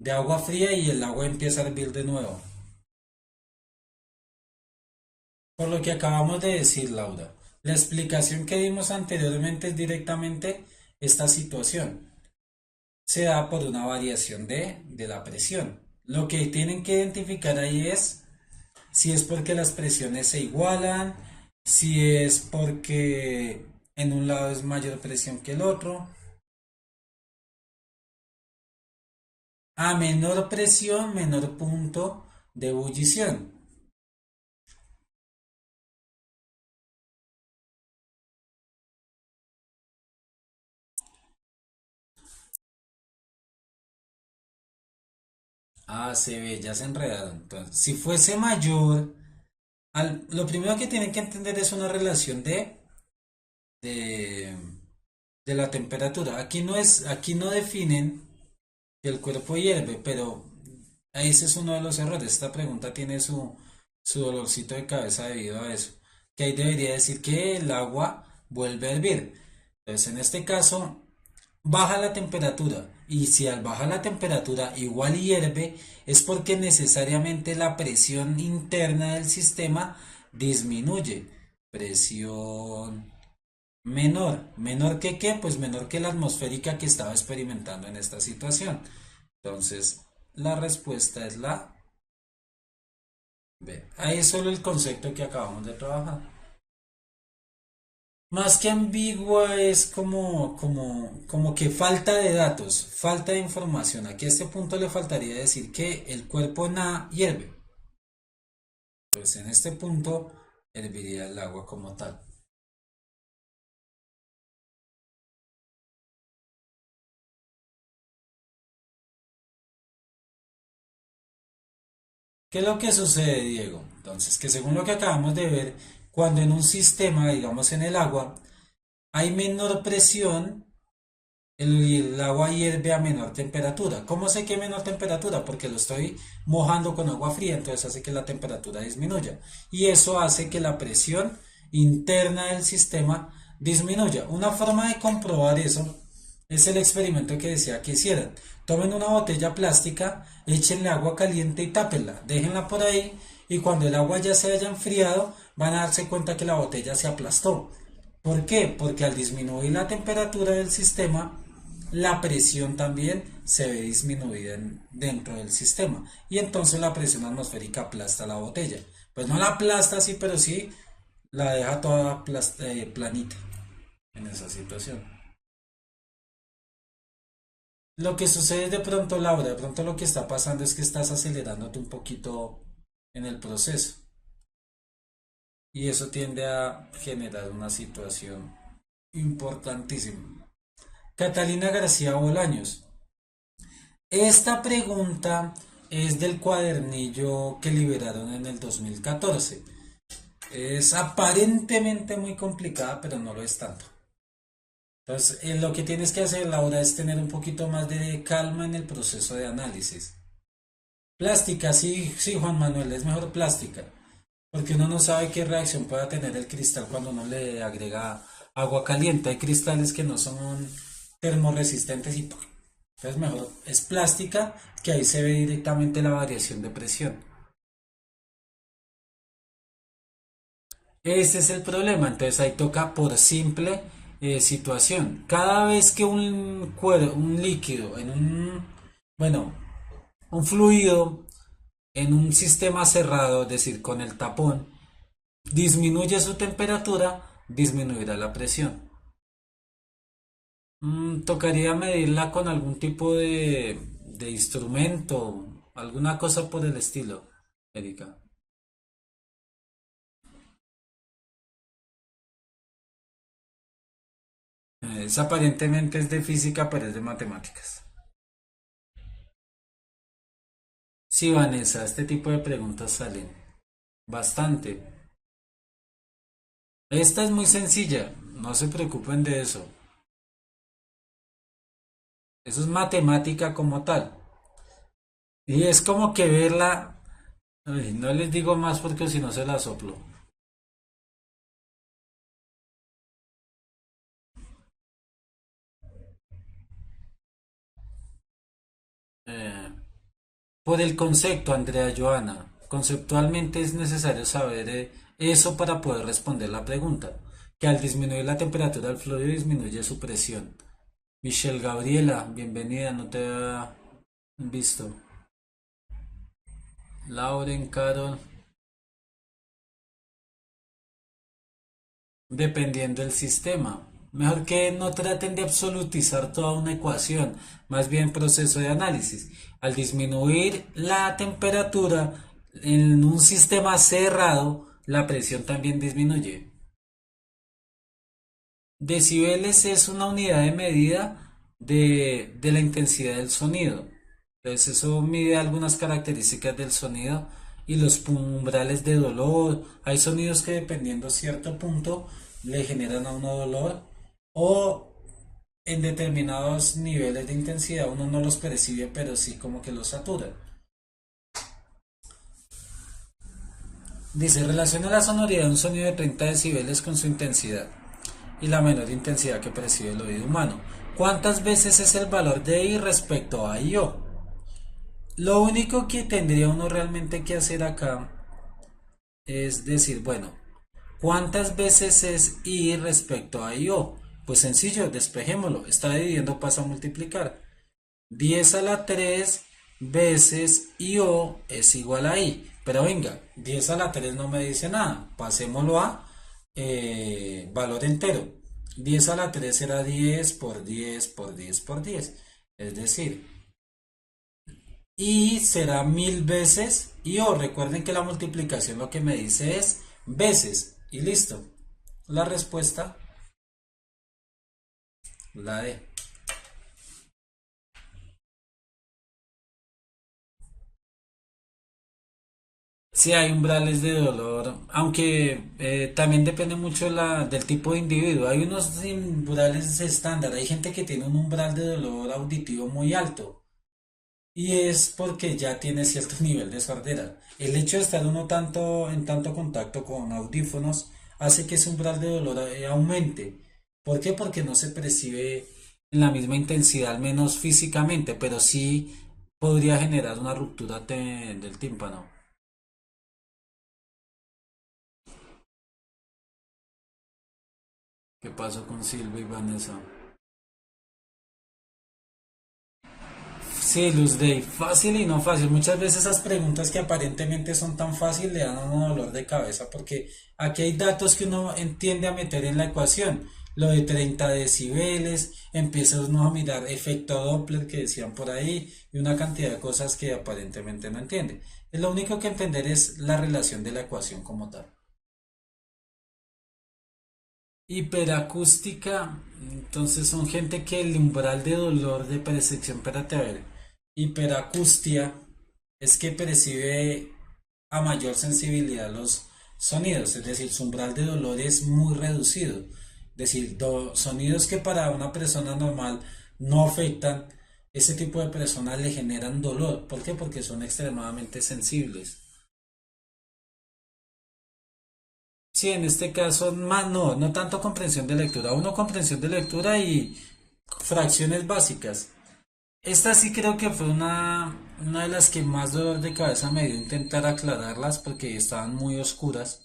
agua fría y el agua empieza a hervir de nuevo. Por lo que acabamos de decir, Laura, la explicación que dimos anteriormente es directamente esta situación. Se da por una variación de la presión. Lo que tienen que identificar ahí es si es porque las presiones se igualan, si es porque en un lado es mayor presión que el otro. A menor presión, menor punto de ebullición. Ah, se ve, ya se enredaron. Entonces, si fuese mayor, lo primero que tienen que entender es una relación de, de la temperatura. Aquí no definen que el cuerpo hierve, pero ese es uno de los errores. Esta pregunta tiene su dolorcito de cabeza debido a eso. Que ahí debería decir que el agua vuelve a hervir. Entonces, en este caso, baja la temperatura. Y si al bajar la temperatura igual hierve, es porque necesariamente la presión interna del sistema disminuye. Presión menor. ¿Menor que qué? Pues menor que la atmosférica que estaba experimentando en esta situación. Entonces, la respuesta es la B. Ahí es solo el concepto que acabamos de trabajar. Más que ambigua es como que falta de datos, falta de información. Aquí a este punto le faltaría decir que el cuerpo nada hierve. Pues en este punto herviría el agua como tal. ¿Qué es lo que sucede, Diego? Entonces, que según lo que acabamos de ver, cuando en un sistema, digamos en el agua, hay menor presión, el agua hierve a menor temperatura. ¿Cómo sé que menor temperatura? Porque lo estoy mojando con agua fría, entonces hace que la temperatura disminuya. Y eso hace que la presión interna del sistema disminuya. Una forma de comprobar eso Es el experimento que decía que hicieran. Tomen una botella plástica, échenle agua caliente y tápenla, déjenla por ahí y cuando el agua ya se haya enfriado van a darse cuenta que la botella se aplastó. ¿Por qué? Porque al disminuir la temperatura del sistema, la presión también se ve disminuida dentro del sistema y entonces la presión atmosférica aplasta la botella. Pues no la aplasta así, pero sí la deja toda planita en esa situación. Lo que sucede de pronto, Laura, de pronto lo que está pasando es que estás acelerándote un poquito en el proceso y eso tiende a generar una situación importantísima. Catalina García Bolaños. Esta pregunta es del cuadernillo que liberaron en el 2014. Es aparentemente muy complicada, pero no lo es tanto. Entonces, lo que tienes que hacer, Laura, es tener un poquito más de calma en el proceso de análisis. Plástica, sí, sí, Juan Manuel, es mejor plástica, porque uno no sabe qué reacción pueda tener el cristal cuando uno le agrega agua caliente. Hay cristales que no son termorresistentes y ¡pum! Entonces mejor es plástica, que ahí se ve directamente la variación de presión. Este es el problema, entonces ahí toca por simple situación. Cada vez que un líquido bueno, un fluido en un sistema cerrado, es decir, con el tapón, disminuye su temperatura, disminuirá la presión. Tocaría medirla con algún tipo de instrumento, alguna cosa por el estilo, Erika. Aparentemente es de física, pero es de matemáticas. Sí, Vanessa, este tipo de preguntas salen bastante. Esta es muy sencilla, no se preocupen de eso. Eso es matemática como tal. Y es como que verla. Ay, no les digo más porque si no se la soplo. Eh, por el concepto, Andrea Joana. Conceptualmente es necesario saber eso para poder responder la pregunta. Que al disminuir la temperatura del fluido disminuye su presión. Michelle Gabriela, bienvenida, no te había visto. Lauren, Carol, dependiendo del sistema. Mejor que no traten de absolutizar toda una ecuación, más bien proceso de análisis. Al disminuir la temperatura en un sistema cerrado, la presión también disminuye. Decibeles es una unidad de medida de la intensidad del sonido. Entonces eso mide algunas características del sonido y los umbrales de dolor. Hay sonidos que dependiendo cierto punto le generan a uno dolor o en determinados niveles de intensidad uno no los percibe pero sí como que los satura. Dice, relaciona la sonoridad de un sonido de 30 decibeles con su intensidad y la menor intensidad que percibe el oído humano. ¿Cuántas veces es el valor de I respecto a I-O? Lo único que tendría uno realmente que hacer acá es decir, bueno, ¿cuántas veces es I respecto a I-O? Pues sencillo, despejémoslo. Está dividiendo, pasa a multiplicar. 10 a la 3 veces I-O es igual a I. Pero venga, 10 a la 3 no me dice nada. Pasémoslo a valor entero. 10 a la 3 será 10 por 10 por 10 por 10. Es decir, y será 1000 veces I-O. Recuerden que la multiplicación lo que me dice es veces. Y listo. La respuesta, la D. Sí, hay umbrales de dolor, aunque también depende mucho del tipo de individuo. Hay unos umbrales estándar, hay gente que tiene un umbral de dolor auditivo muy alto y es porque ya tiene cierto nivel de sordera. El hecho de estar uno en tanto contacto con audífonos hace que ese umbral de dolor aumente. ¿Por qué? Porque no se percibe en la misma intensidad, al menos físicamente, pero sí podría generar una ruptura del tímpano. ¿Qué pasó con Silvia y Vanessa? Sí, Luz Day, fácil y no fácil. Muchas veces esas preguntas que aparentemente son tan fáciles le dan a uno dolor de cabeza porque aquí hay datos que uno entiende a meter en la ecuación. Lo de 30 decibeles, empieza uno a mirar efecto Doppler que decían por ahí y una cantidad de cosas que aparentemente no entiende. Lo único que entender es la relación de la ecuación como tal. Hiperacústica, entonces son gente que el umbral de dolor de percepción, espérate a ver, hiperacustia es que percibe a mayor sensibilidad los sonidos, es decir, su umbral de dolor es muy reducido, es decir, sonidos que para una persona normal no afectan, ese tipo de personas le generan dolor, ¿por qué? Porque son extremadamente sensibles. Sí, en este caso, más no, no tanto comprensión de lectura, uno comprensión de lectura y fracciones básicas. Esta sí creo que fue una de las que más dolor de cabeza me dio intentar aclararlas porque estaban muy oscuras.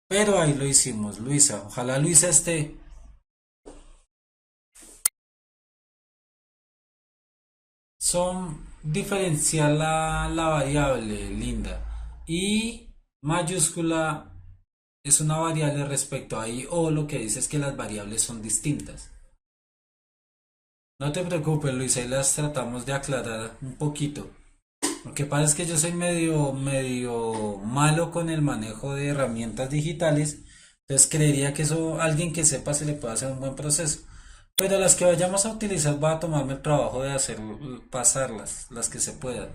Pero ahí lo hicimos, Luisa. Ojalá Luisa esté. Son diferenciar la variable, Linda. Y mayúscula es una variable respecto a I o lo que dice es que las variables son distintas. No te preocupes, Luisa, y las tratamos de aclarar un poquito. Lo que pasa es que yo soy medio malo con el manejo de herramientas digitales, entonces creería que eso alguien que sepa se le puede hacer un buen proceso. Pero las que vayamos a utilizar va a tomarme el trabajo de hacer pasarlas, las que se puedan.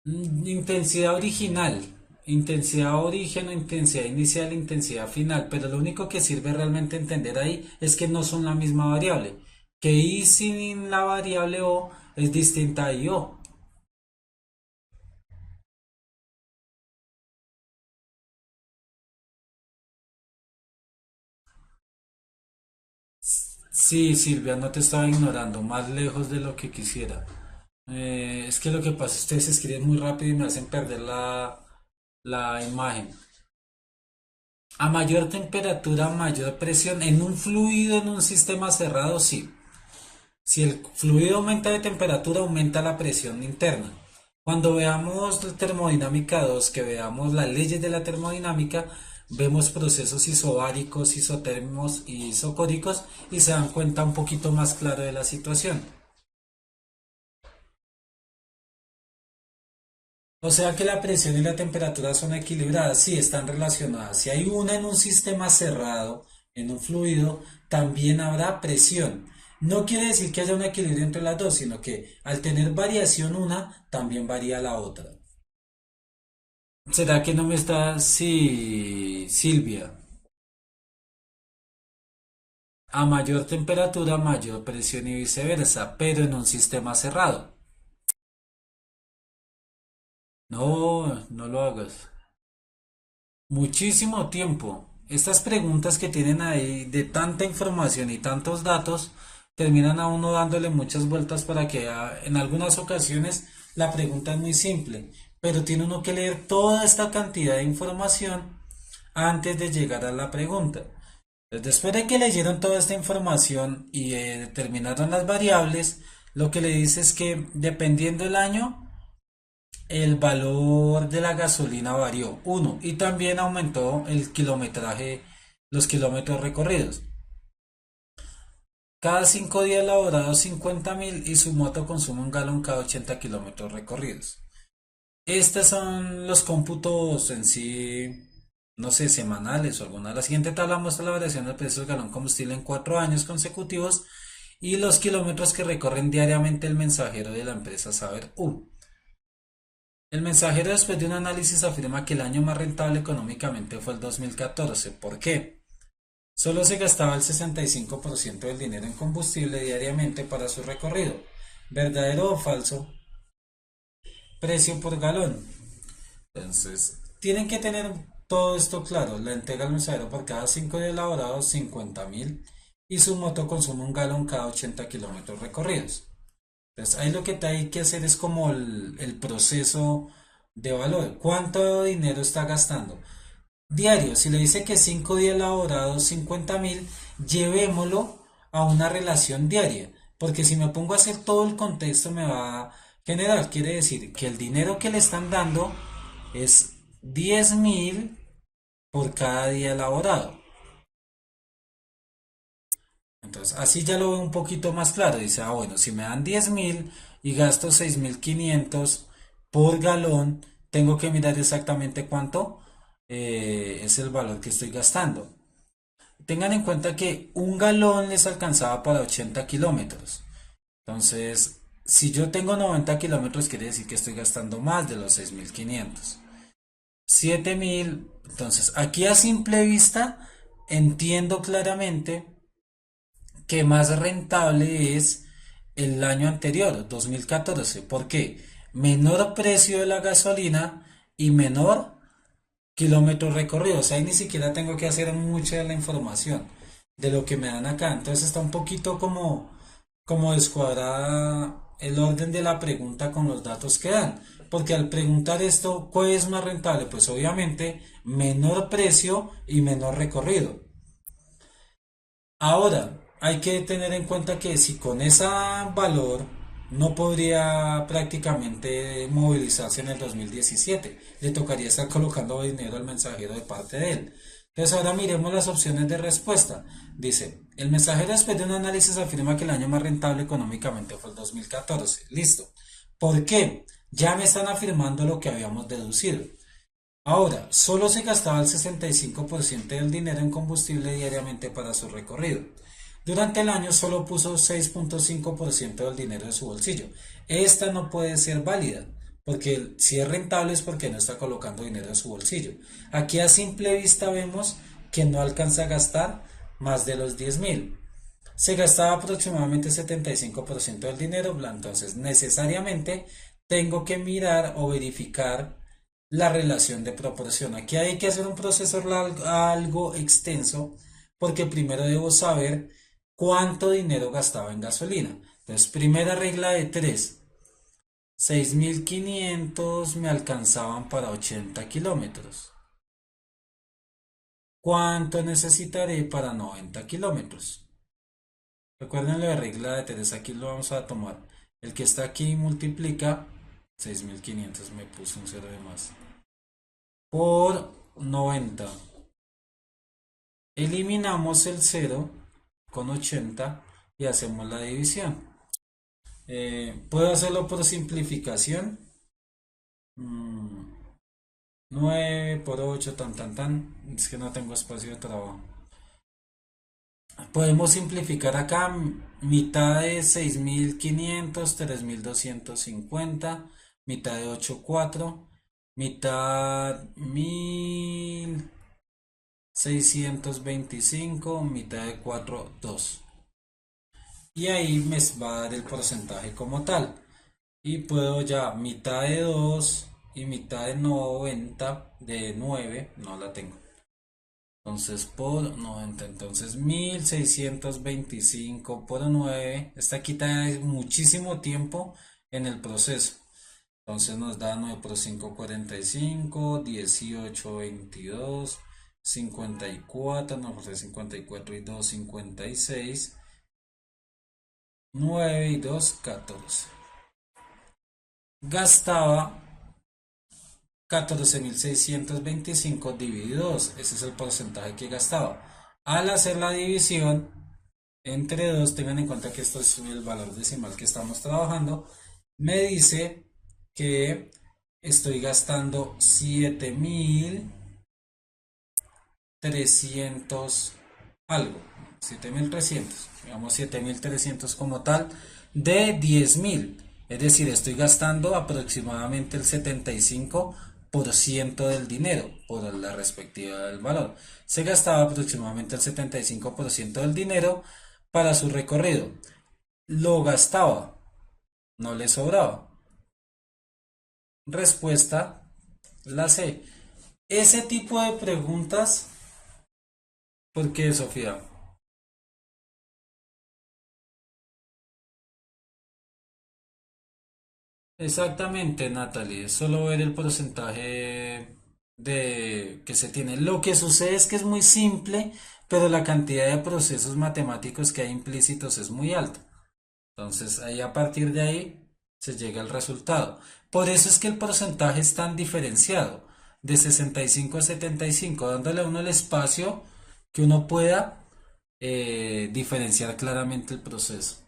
Intensidad original, intensidad origen o intensidad inicial, intensidad final, pero lo único que sirve realmente entender ahí es que no son la misma variable, que I sin la variable O es distinta a IO. Sí, Silvia, no te estaba ignorando, más lejos de lo que quisiera. Es que lo que pasa es que ustedes escriben muy rápido y me hacen perder la imagen. A mayor temperatura, mayor presión en un fluido, en un sistema cerrado, sí. Si el fluido aumenta de temperatura, aumenta la presión interna. Cuando veamos termodinámica 2, que veamos las leyes de la termodinámica, vemos procesos isobáricos, isotérmicos y isocóricos y se dan cuenta un poquito más claro de la situación. O sea que la presión y la temperatura son equilibradas, sí, están relacionadas. Si hay una en un sistema cerrado, en un fluido, también habrá presión. No quiere decir que haya un equilibrio entre las dos, sino que al tener variación una, también varía la otra. ¿Será que no me está? Sí, Silvia. A mayor temperatura, mayor presión y viceversa, pero en un sistema cerrado. No, no lo hagas. Muchísimo tiempo. Estas preguntas que tienen ahí de tanta información y tantos datos terminan a uno dándole muchas vueltas para que en algunas ocasiones la pregunta es muy simple, pero tiene uno que leer toda esta cantidad de información antes de llegar a la pregunta. Entonces, después de que leyeron toda esta información y determinaron las variables, lo que le dice es que dependiendo del año, el valor de la gasolina varió, uno, y también aumentó el kilometraje, los kilómetros recorridos. Cada 5 días laborados 50.000 y su moto consume un galón cada 80 kilómetros recorridos. Estos son los cómputos en sí, no sé, semanales o alguna. La siguiente tabla muestra la variación del precio del galón combustible en 4 años consecutivos y los kilómetros que recorren diariamente el mensajero de la empresa Saber U. El mensajero después de un análisis afirma que el año más rentable económicamente fue el 2014. ¿Por qué? Solo se gastaba el 65% del dinero en combustible diariamente para su recorrido. ¿Verdadero o falso? Precio por galón. Entonces, tienen que tener todo esto claro, la entrega al mensajero por cada 5 días laborados 50.000 y su moto consume un galón cada 80 kilómetros recorridos. Entonces ahí lo que hay que hacer es como el proceso de valor. ¿Cuánto dinero está gastando? Diario, si le dice que 5 días laborados 50.000, llevémoslo a una relación diaria. Porque si me pongo a hacer todo el contexto me va a generar. Quiere decir que el dinero que le están dando es 10.000 por cada día elaborado. Entonces, así ya lo veo un poquito más claro. Dice, bueno, si me dan 10.000 y gasto 6.500 por galón, tengo que mirar exactamente cuánto es el valor que estoy gastando. Tengan en cuenta que un galón les alcanzaba para 80 kilómetros. Entonces, si yo tengo 90 kilómetros, quiere decir que estoy gastando más de los 6.500. 7.000. Entonces, aquí a simple vista entiendo claramente que más rentable es el año anterior, 2014. ¿Por qué? Menor precio de la gasolina y menor kilómetros recorridos. Ahí ni siquiera tengo que hacer mucha de la información de lo que me dan acá. Entonces está un poquito como descuadrada el orden de la pregunta con los datos que dan. Porque al preguntar esto, ¿cuál es más rentable? Pues obviamente menor precio y menor recorrido. Ahora, hay que tener en cuenta que si con ese valor no podría prácticamente movilizarse en el 2017, le tocaría estar colocando dinero al mensajero de parte de él. Entonces ahora miremos las opciones de respuesta. Dice, el mensajero después de un análisis afirma que el año más rentable económicamente fue el 2014. Listo. ¿Por qué? Ya me están afirmando lo que habíamos deducido. Ahora, solo se gastaba el 65% del dinero en combustible diariamente para su recorrido. Durante el año solo puso 6.5% del dinero de su bolsillo. Esta no puede ser válida, porque si es rentable es porque no está colocando dinero en su bolsillo. Aquí a simple vista vemos que no alcanza a gastar más de los 10.000. Se gastaba aproximadamente el 75% del dinero, entonces necesariamente tengo que mirar o verificar la relación de proporción. Aquí hay que hacer un proceso algo extenso porque primero debo saber cuánto dinero gastaba en gasolina. Entonces, primera regla de tres: 6.500 me alcanzaban para 80 kilómetros. ¿Cuánto necesitaré para 90 kilómetros? Recuerden la regla de tres, aquí lo vamos a tomar. El que está aquí multiplica 6.500, me puse un cero de más, por 90. Eliminamos el cero con 80 y hacemos la división. Puedo hacerlo por simplificación. 9 por 8, tan. Es que no tengo espacio de trabajo. Podemos simplificar acá. Mitad de 6.500, 3.250. Mitad de 8, 4. Mitad 1.625. Mitad de 4, 2. Y ahí me va a dar el porcentaje como tal. Y puedo ya mitad de 2 y mitad de 90 de 9 no la tengo. Entonces por 90, entonces 1.625 por 9. Esta quita muchísimo tiempo en el proceso. Entonces nos da 9 por 5, 45, 18, 22, 54, 9 por 54 y 2, 56, 9 y 2, 14. Gastaba 14.625 dividido 2. Ese es el porcentaje que gastaba. Al hacer la división entre 2, tengan en cuenta que esto es el valor decimal que estamos trabajando, me dice que estoy gastando 7.300 algo. 7.300, digamos 7.300 como tal, de 10.000. Es decir, estoy gastando aproximadamente el 75% del dinero por la respectiva del valor. Se gastaba aproximadamente el 75% del dinero para su recorrido. Lo gastaba, no le sobraba. Respuesta, la C. Ese tipo de preguntas, ¿por qué, Sofía? Exactamente, Natalie, es solo ver el porcentaje de que se tiene. Lo que sucede es que es muy simple, pero la cantidad de procesos matemáticos que hay implícitos es muy alta. Entonces, ahí a partir de ahí se llega al resultado. Por eso es que el porcentaje es tan diferenciado, de 65 a 75, dándole a uno el espacio que uno pueda diferenciar claramente el proceso.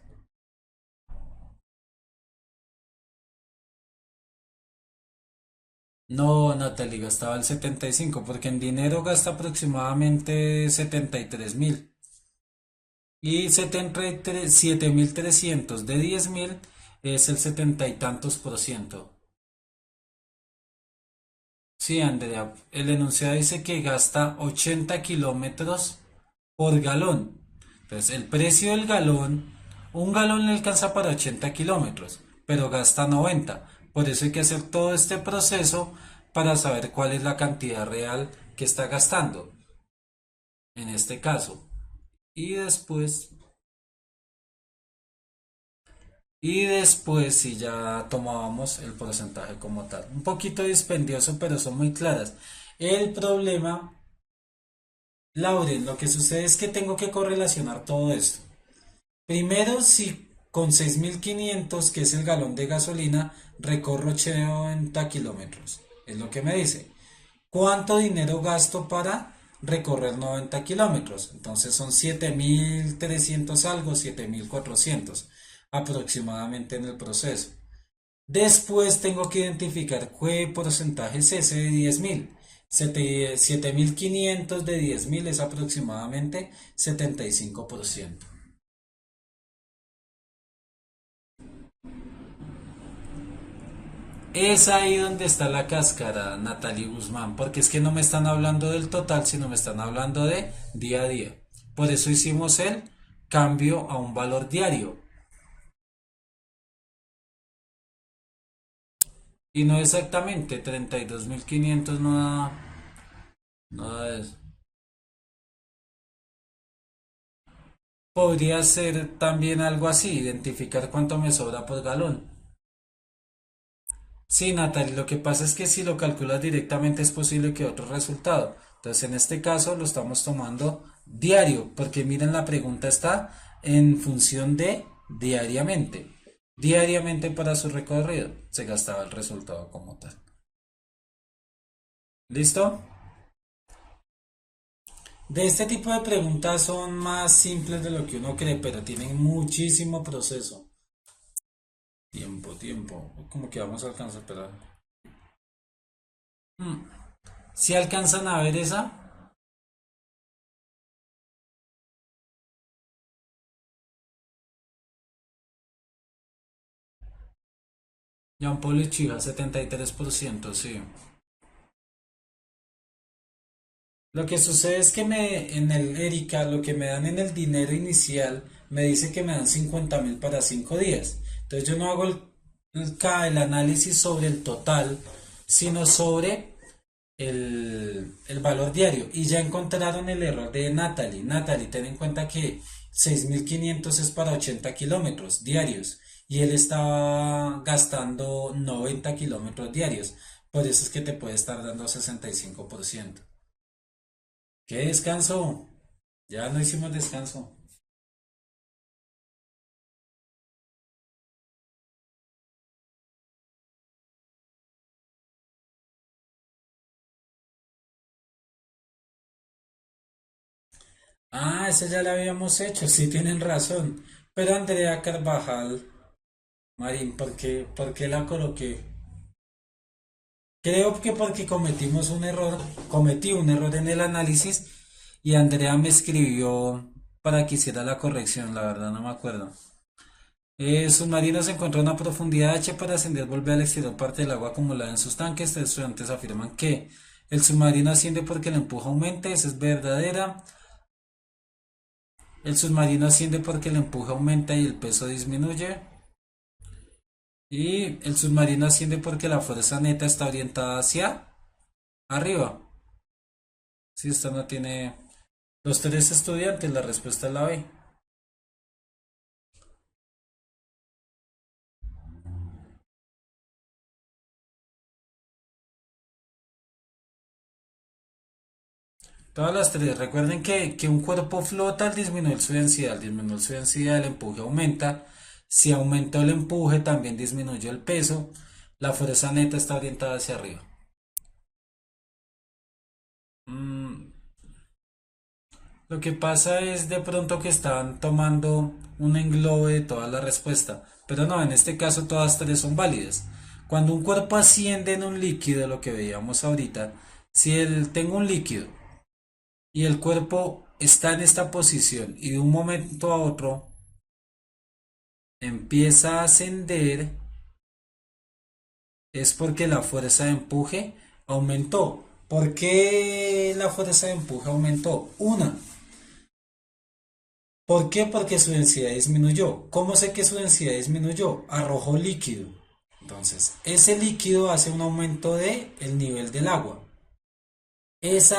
No, Natalie gastaba el 75 porque en dinero gasta aproximadamente 73.000 y 77.300 de 10.000 es el 70 y tantos por ciento. Sí, Andrea, el enunciado dice que gasta 80 kilómetros por galón. Entonces, el precio del galón, un galón le alcanza para 80 kilómetros, pero gasta 90. Por eso hay que hacer todo este proceso para saber cuál es la cantidad real que está gastando, en este caso. Y después, si ya tomábamos el porcentaje como tal. Un poquito dispendioso, pero son muy claras. El problema, Lauren, lo que sucede es que tengo que correlacionar todo esto. Primero, si con 6.500 que es el galón de gasolina, recorro 80 kilómetros. Es lo que me dice. ¿Cuánto dinero gasto para recorrer 90 kilómetros? Entonces son 7.300 algo, 7.400 aproximadamente en el proceso. Después tengo que identificar qué porcentaje es ese de 10.000. 7.500 de 10.000 es aproximadamente 75%. Es ahí donde está la cáscara, Natalie Guzmán, porque es que no me están hablando del total, sino me están hablando de día a día. Por eso hicimos el cambio a un valor diario. Y no exactamente 32.500, no da nada de eso. Podría ser también algo así, identificar cuánto me sobra por galón. Sí, Natalie, lo que pasa es que si lo calculas directamente es posible que otro resultado. Entonces, en este caso lo estamos tomando diario, porque miren, la pregunta está en función de diariamente. Diariamente para su recorrido se gastaba el resultado como tal. ¿Listo? De este tipo de preguntas son más simples de lo que uno cree, pero tienen muchísimo proceso. Tiempo, tiempo. ¿Cómo que vamos a alcanzar? Espera. Si alcanzan a ver esa, Jean Paul y Chiva, 73%, sí. Lo que sucede es que en el Erika, lo que me dan en el dinero inicial, me dice que me dan 50.000 para 5 días. Entonces yo no hago el análisis sobre el total, sino sobre el valor diario. Y ya encontraron el error de Natalie. Natalie, ten en cuenta que 6.500 es para 80 kilómetros diarios y él está gastando 90 kilómetros diarios. Por eso es que te puede estar dando 65%. ¿Qué descanso? Ya no hicimos descanso. Ah, ese ya lo habíamos hecho, sí tienen razón. Pero Andrea Carvajal, Marín, ¿por qué la coloqué? Creo que porque cometí un error en el análisis y Andrea me escribió para que hiciera la corrección, la verdad no me acuerdo. Submarino se encontró a una profundidad H para ascender, volver al exterior parte del agua acumulada en sus tanques. Los estudiantes afirman que el submarino asciende porque el empuje aumenta, esa es verdadera. El submarino asciende porque el empuje aumenta y el peso disminuye. Y el submarino asciende porque la fuerza neta está orientada hacia arriba. Si esta no tiene los tres estudiantes, la respuesta es la B. Todas las tres. Recuerden que un cuerpo flota al disminuir su densidad. Al disminuir su densidad, el empuje aumenta. Si aumentó el empuje, también disminuyó el peso. La fuerza neta está orientada hacia arriba. Mm, lo que pasa es de pronto que están tomando un englobe de toda la respuesta. Pero no, en este caso todas tres son válidas. Cuando un cuerpo asciende en un líquido, lo que veíamos ahorita, si tengo un líquido y el cuerpo está en esta posición y de un momento a otro empieza a ascender, es porque la fuerza de empuje aumentó. ¿Por qué la fuerza de empuje aumentó? ¿Por qué? Porque su densidad disminuyó. ¿Cómo sé que su densidad disminuyó? Arrojó líquido. Entonces, ese líquido hace un aumento de el nivel del agua. Ese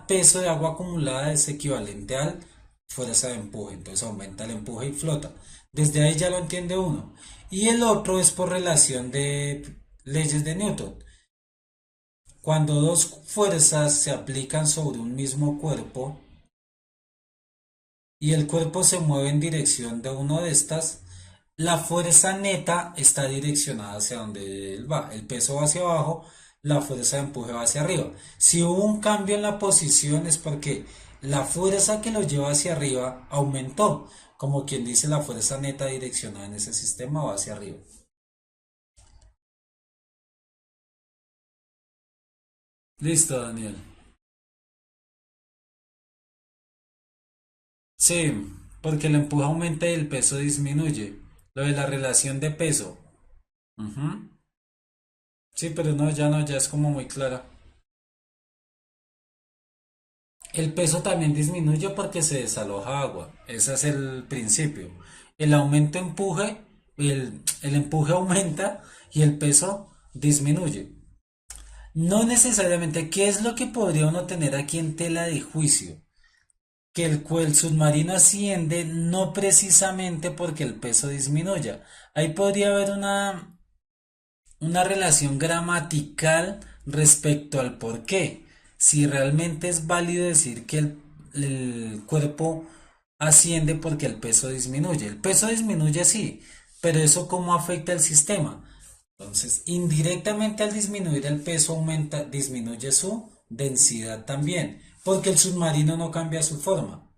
peso de agua acumulada es equivalente al fuerza de empuje, entonces aumenta el empuje y flota. Desde ahí ya lo entiende uno. Y el otro es por relación de leyes de Newton. Cuando dos fuerzas se aplican sobre un mismo cuerpo y el cuerpo se mueve en dirección de una de estas, la fuerza neta está direccionada hacia donde él va. El peso va hacia abajo, la fuerza de empuje va hacia arriba. Si hubo un cambio en la posición es porque la fuerza que lo lleva hacia arriba aumentó. Como quien dice, la fuerza neta direccionada en ese sistema va hacia arriba. Listo, Daniel. Sí, porque el empuje aumenta y el peso disminuye. Lo de la relación de peso. Ujú. Sí, pero no, ya es como muy clara. El peso también disminuye porque se desaloja agua. Ese es el principio. El aumento empuje, el empuje aumenta y el peso disminuye. No necesariamente, ¿qué es lo que podría uno tener aquí en tela de juicio? Que el submarino asciende no precisamente porque el peso disminuya. Ahí podría haber una relación gramatical respecto al por qué. Si realmente es válido decir que el cuerpo asciende porque el peso disminuye. El peso disminuye sí, pero eso cómo afecta al sistema. Entonces, indirectamente al disminuir el peso aumenta, disminuye su densidad también, porque el submarino no cambia su forma.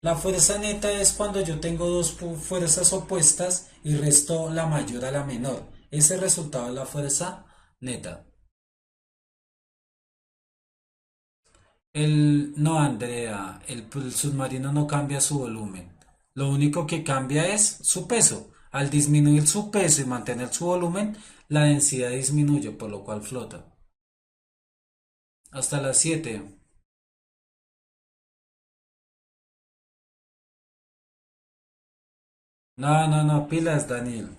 La fuerza neta es cuando yo tengo dos fuerzas opuestas y resto la mayor a la menor. Ese resultado es la fuerza neta. No, Andrea, el submarino no cambia su volumen. Lo único que cambia es su peso. Al disminuir su peso y mantener su volumen, la densidad disminuye, por lo cual flota. Hasta las 7. No, no, no, pilas, Daniel.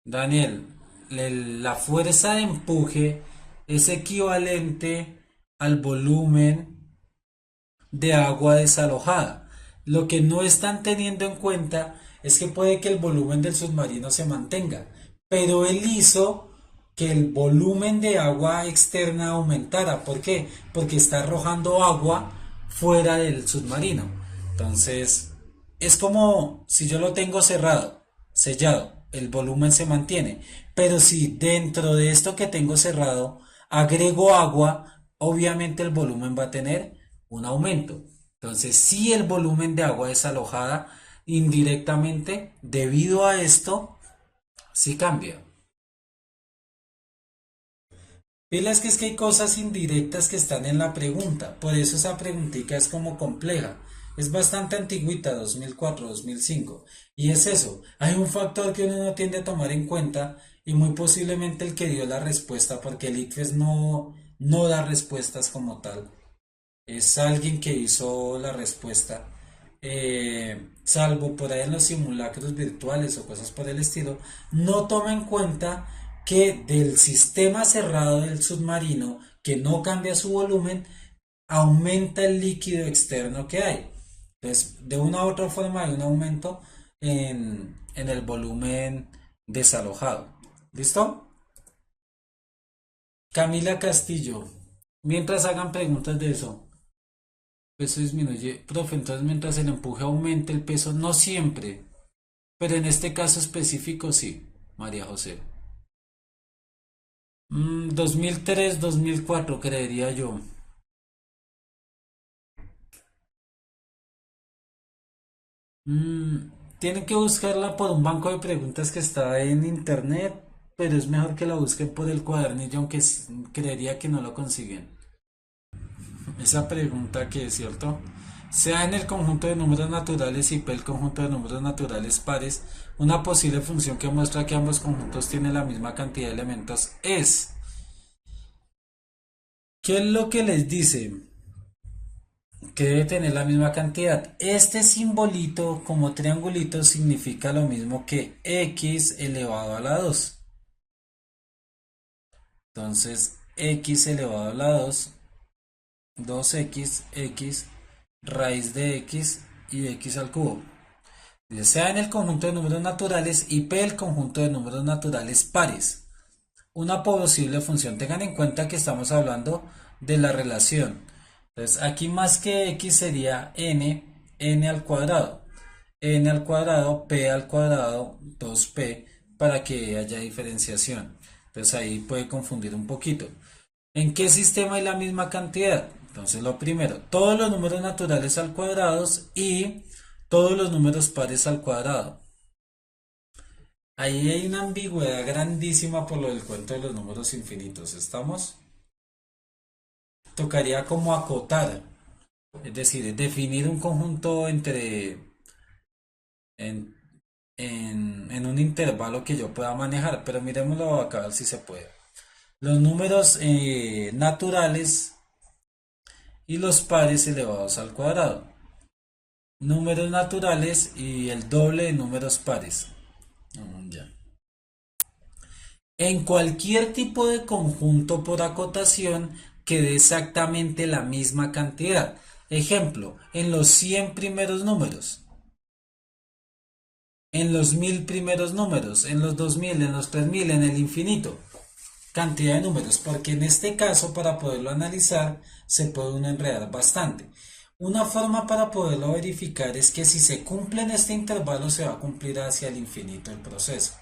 Daniel, la fuerza de empuje es equivalente al volumen de agua desalojada. Lo que no están teniendo en cuenta es que puede que el volumen del submarino se mantenga, pero él hizo que el volumen de agua externa aumentara. ¿Por qué? Porque está arrojando agua fuera del submarino. Entonces, es como si yo lo tengo cerrado, sellado, el volumen se mantiene. Pero si dentro de esto que tengo cerrado agrego agua, obviamente el volumen va a tener un aumento. Entonces, si el volumen de agua desalojada indirectamente, debido a esto, sí cambia. Pilas que es que hay cosas indirectas que están en la pregunta, por eso esa preguntita es como compleja. Es bastante antigüita, 2004, 2005. Y es eso, hay un factor que uno no tiende a tomar en cuenta y muy posiblemente el que dio la respuesta, porque el ICFES no da respuestas como tal. Es alguien que hizo la respuesta. salvo por ahí en los simulacros virtuales o cosas por el estilo, no toma en cuenta que del sistema cerrado del submarino, que no cambia su volumen, aumenta el líquido externo que hay. Entonces, de una u otra forma hay un aumento en el volumen desalojado. ¿Listo? Camila Castillo, mientras hagan preguntas de eso, peso disminuye. Profe, entonces mientras el empuje aumente el peso, no siempre, pero en este caso específico sí, María José. 2003, 2004, creería yo. Mm, Tienen que buscarla por un banco de preguntas que está en internet, pero es mejor que la busquen por el cuadernillo, aunque creería que no lo consiguen. Esa pregunta que es cierto. Sea en el conjunto de números naturales y P el conjunto de números naturales pares, una posible función que muestra que ambos conjuntos tienen la misma cantidad de elementos es. ¿Qué es lo que les dice? Que debe tener la misma cantidad. Este simbolito como triangulito significa lo mismo que x elevado a la 2. Entonces, x elevado a la 2, 2x, x, raíz de x y x al cubo. Sea en el conjunto de números naturales y p el conjunto de números naturales pares. Una posible función, tengan en cuenta que estamos hablando de la relación. Entonces aquí más que x sería n al cuadrado. N al cuadrado, p al cuadrado, 2p, para que haya diferenciación. Entonces ahí puede confundir un poquito. ¿En qué sistema hay la misma cantidad? Entonces lo primero, todos los números naturales al cuadrado y todos los números pares al cuadrado. Ahí hay una ambigüedad grandísima por lo del cuento de los números infinitos. ¿Estamos? Tocaría como acotar, es decir, definir un conjunto en, en un intervalo que yo pueda manejar, pero miremoslo acá a ver si se puede. Los números naturales y los pares elevados al cuadrado. Números naturales y el doble de números pares. Ya. En cualquier tipo de conjunto por acotación que dé exactamente la misma cantidad. Ejemplo, en los 100 primeros números, en los 1000 primeros números, en los 2000, en los 3000, en el infinito. Cantidad de números, porque en este caso para poderlo analizar se puede uno enredar bastante. Una forma para poderlo verificar es que si se cumple en este intervalo se va a cumplir hacia el infinito el proceso.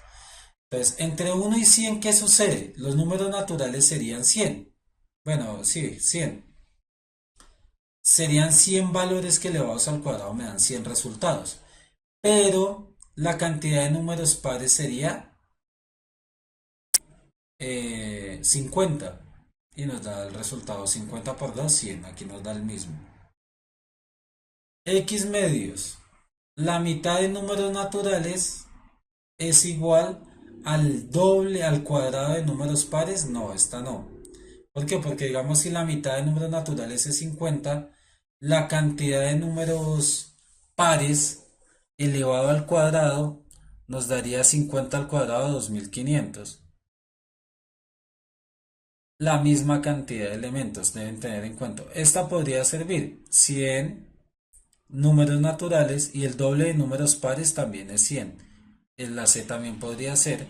Entonces, entre 1 y 100, ¿qué sucede? Los números naturales serían 100. Bueno, sí, 100. Serían 100 valores que elevados al cuadrado me dan 100 resultados. Pero la cantidad de números pares sería 50. Y nos da el resultado 50 por 2, 100. Aquí nos da el mismo. X medios. La mitad de números naturales es igual al doble, al cuadrado de números pares. No, esta no. ¿Por qué? Porque digamos si la mitad de números naturales es 50, la cantidad de números pares elevado al cuadrado nos daría 50 al cuadrado, 2500. La misma cantidad de elementos deben tener en cuenta. Esta podría servir 100 números naturales y el doble de números pares también es 100. La C también podría ser.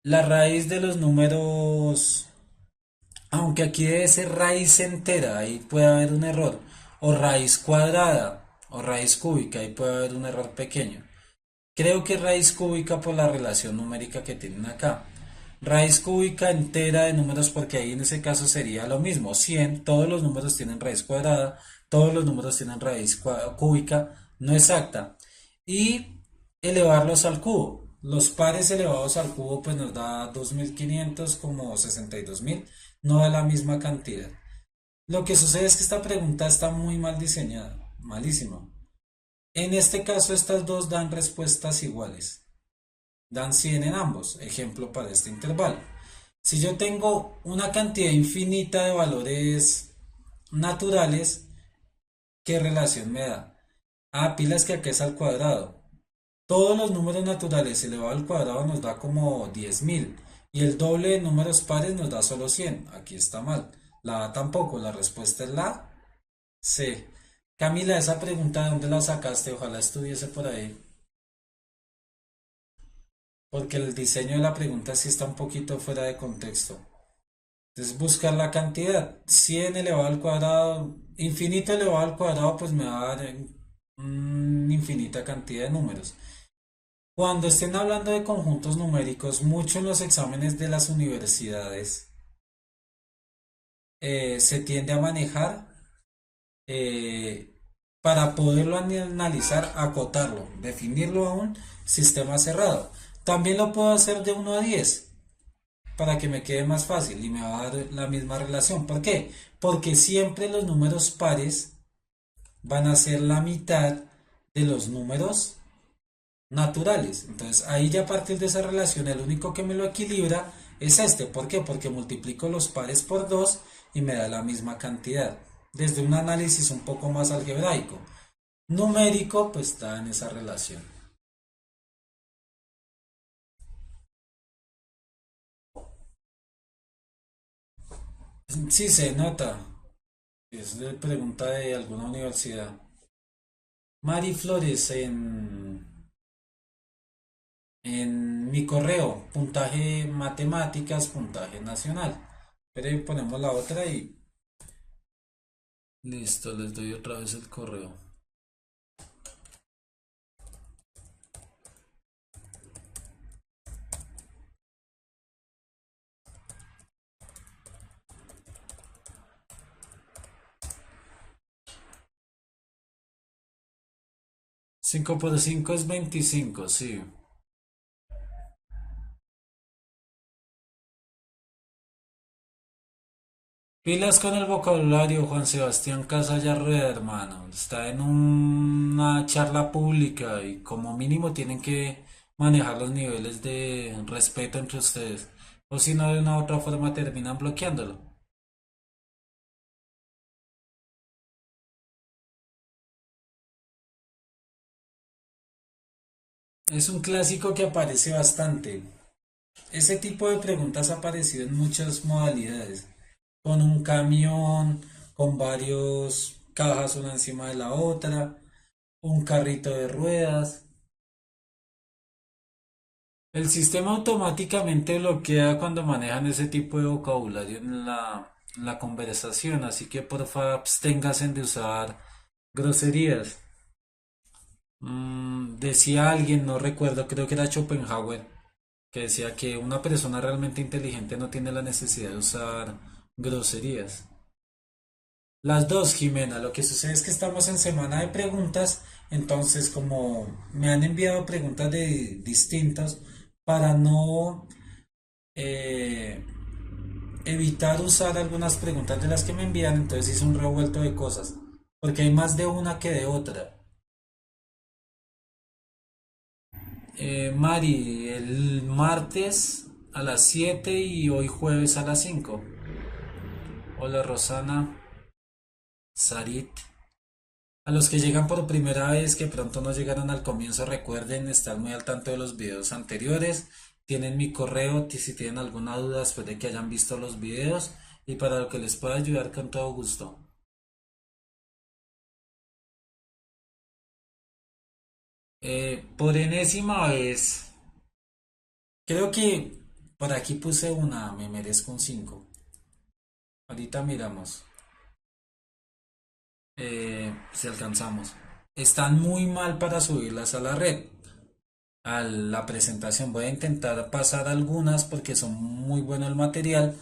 La raíz de los números, aunque aquí debe ser raíz entera, ahí puede haber un error. O raíz cuadrada o raíz cúbica, ahí puede haber un error pequeño. Creo que raíz cúbica por la relación numérica que tienen acá. Raíz cúbica entera de números porque ahí en ese caso sería lo mismo. 100, todos los números tienen raíz cuadrada, todos los números tienen raíz cúbica, no exacta. Y elevarlos al cubo. Los pares elevados al cubo pues nos da 2500 como 62.000, no da la misma cantidad. Lo que sucede es que esta pregunta está muy mal diseñada, malísima. En este caso estas dos dan respuestas iguales. Dan 100 en ambos, ejemplo para este intervalo. Si yo tengo una cantidad infinita de valores naturales, ¿qué relación me da? Ah, pilas que acá es al cuadrado. Todos los números naturales elevado al cuadrado nos da como 10.000 y el doble de números pares nos da solo 100. Aquí está mal. La A tampoco, la respuesta es la C. Camila, esa pregunta, ¿de dónde la sacaste? Ojalá estuviese por ahí. Porque el diseño de la pregunta sí está un poquito fuera de contexto. Entonces buscar la cantidad. 100 elevado al cuadrado, infinito elevado al cuadrado, pues me va a dar una infinita cantidad de números. Cuando estén hablando de conjuntos numéricos, mucho en los exámenes de las universidades se tiende a manejar eh, para poderlo analizar, acotarlo, definirlo a un sistema cerrado. También lo puedo hacer de 1 a 10 para que me quede más fácil y me va a dar la misma relación. ¿Por qué? Porque siempre los números pares van a ser la mitad de los números naturales. Entonces ahí ya a partir de esa relación el único que me lo equilibra es este. ¿Por qué? Porque multiplico los pares por 2 y me da la misma cantidad. Desde un análisis un poco más algebraico. Numérico pues está en esa relación. Sí se nota. Es de pregunta de alguna universidad. Mari Flores en mi correo, puntaje matemáticas, puntaje nacional. Pero ahí ponemos la otra y listo, les doy otra vez el correo. 5 por 5 es 25, sí. Pilas con el vocabulario, Juan Sebastián Casalla Rueda, hermano. Está en una charla pública y como mínimo tienen que manejar los niveles de respeto entre ustedes. O si no, de una u otra forma terminan bloqueándolo. Es un clásico que aparece bastante. Ese tipo de preguntas ha aparecido en muchas modalidades. Con un camión, con varios cajas una encima de la otra, un carrito de ruedas. El sistema automáticamente bloquea cuando manejan ese tipo de vocabulario en la conversación, así que porfa absténgase de usar groserías. Decía alguien, no recuerdo, creo que era Schopenhauer, que decía que una persona realmente inteligente no tiene la necesidad de usar groserías. Las dos, Jimena. Lo que sucede es que estamos en semana de preguntas, entonces como me han enviado preguntas de distintas, para no eh, evitar usar algunas preguntas de las que me envían, entonces hice un revuelto de cosas, porque hay más de una que de otra. Mari, el martes a las 7 y hoy jueves a las 5. Hola Rosana, Sarit. A los que llegan por primera vez, que pronto no llegaron al comienzo, recuerden estar muy al tanto de los videos anteriores. Tienen mi correo si tienen alguna duda después de que hayan visto los videos y para lo que les pueda ayudar con todo gusto. Por enésima vez, creo que por aquí puse una, me merezco un 5. Ahorita miramos si alcanzamos. Están muy mal para subirlas a la red. A la presentación voy a intentar pasar algunas porque son muy bueno el material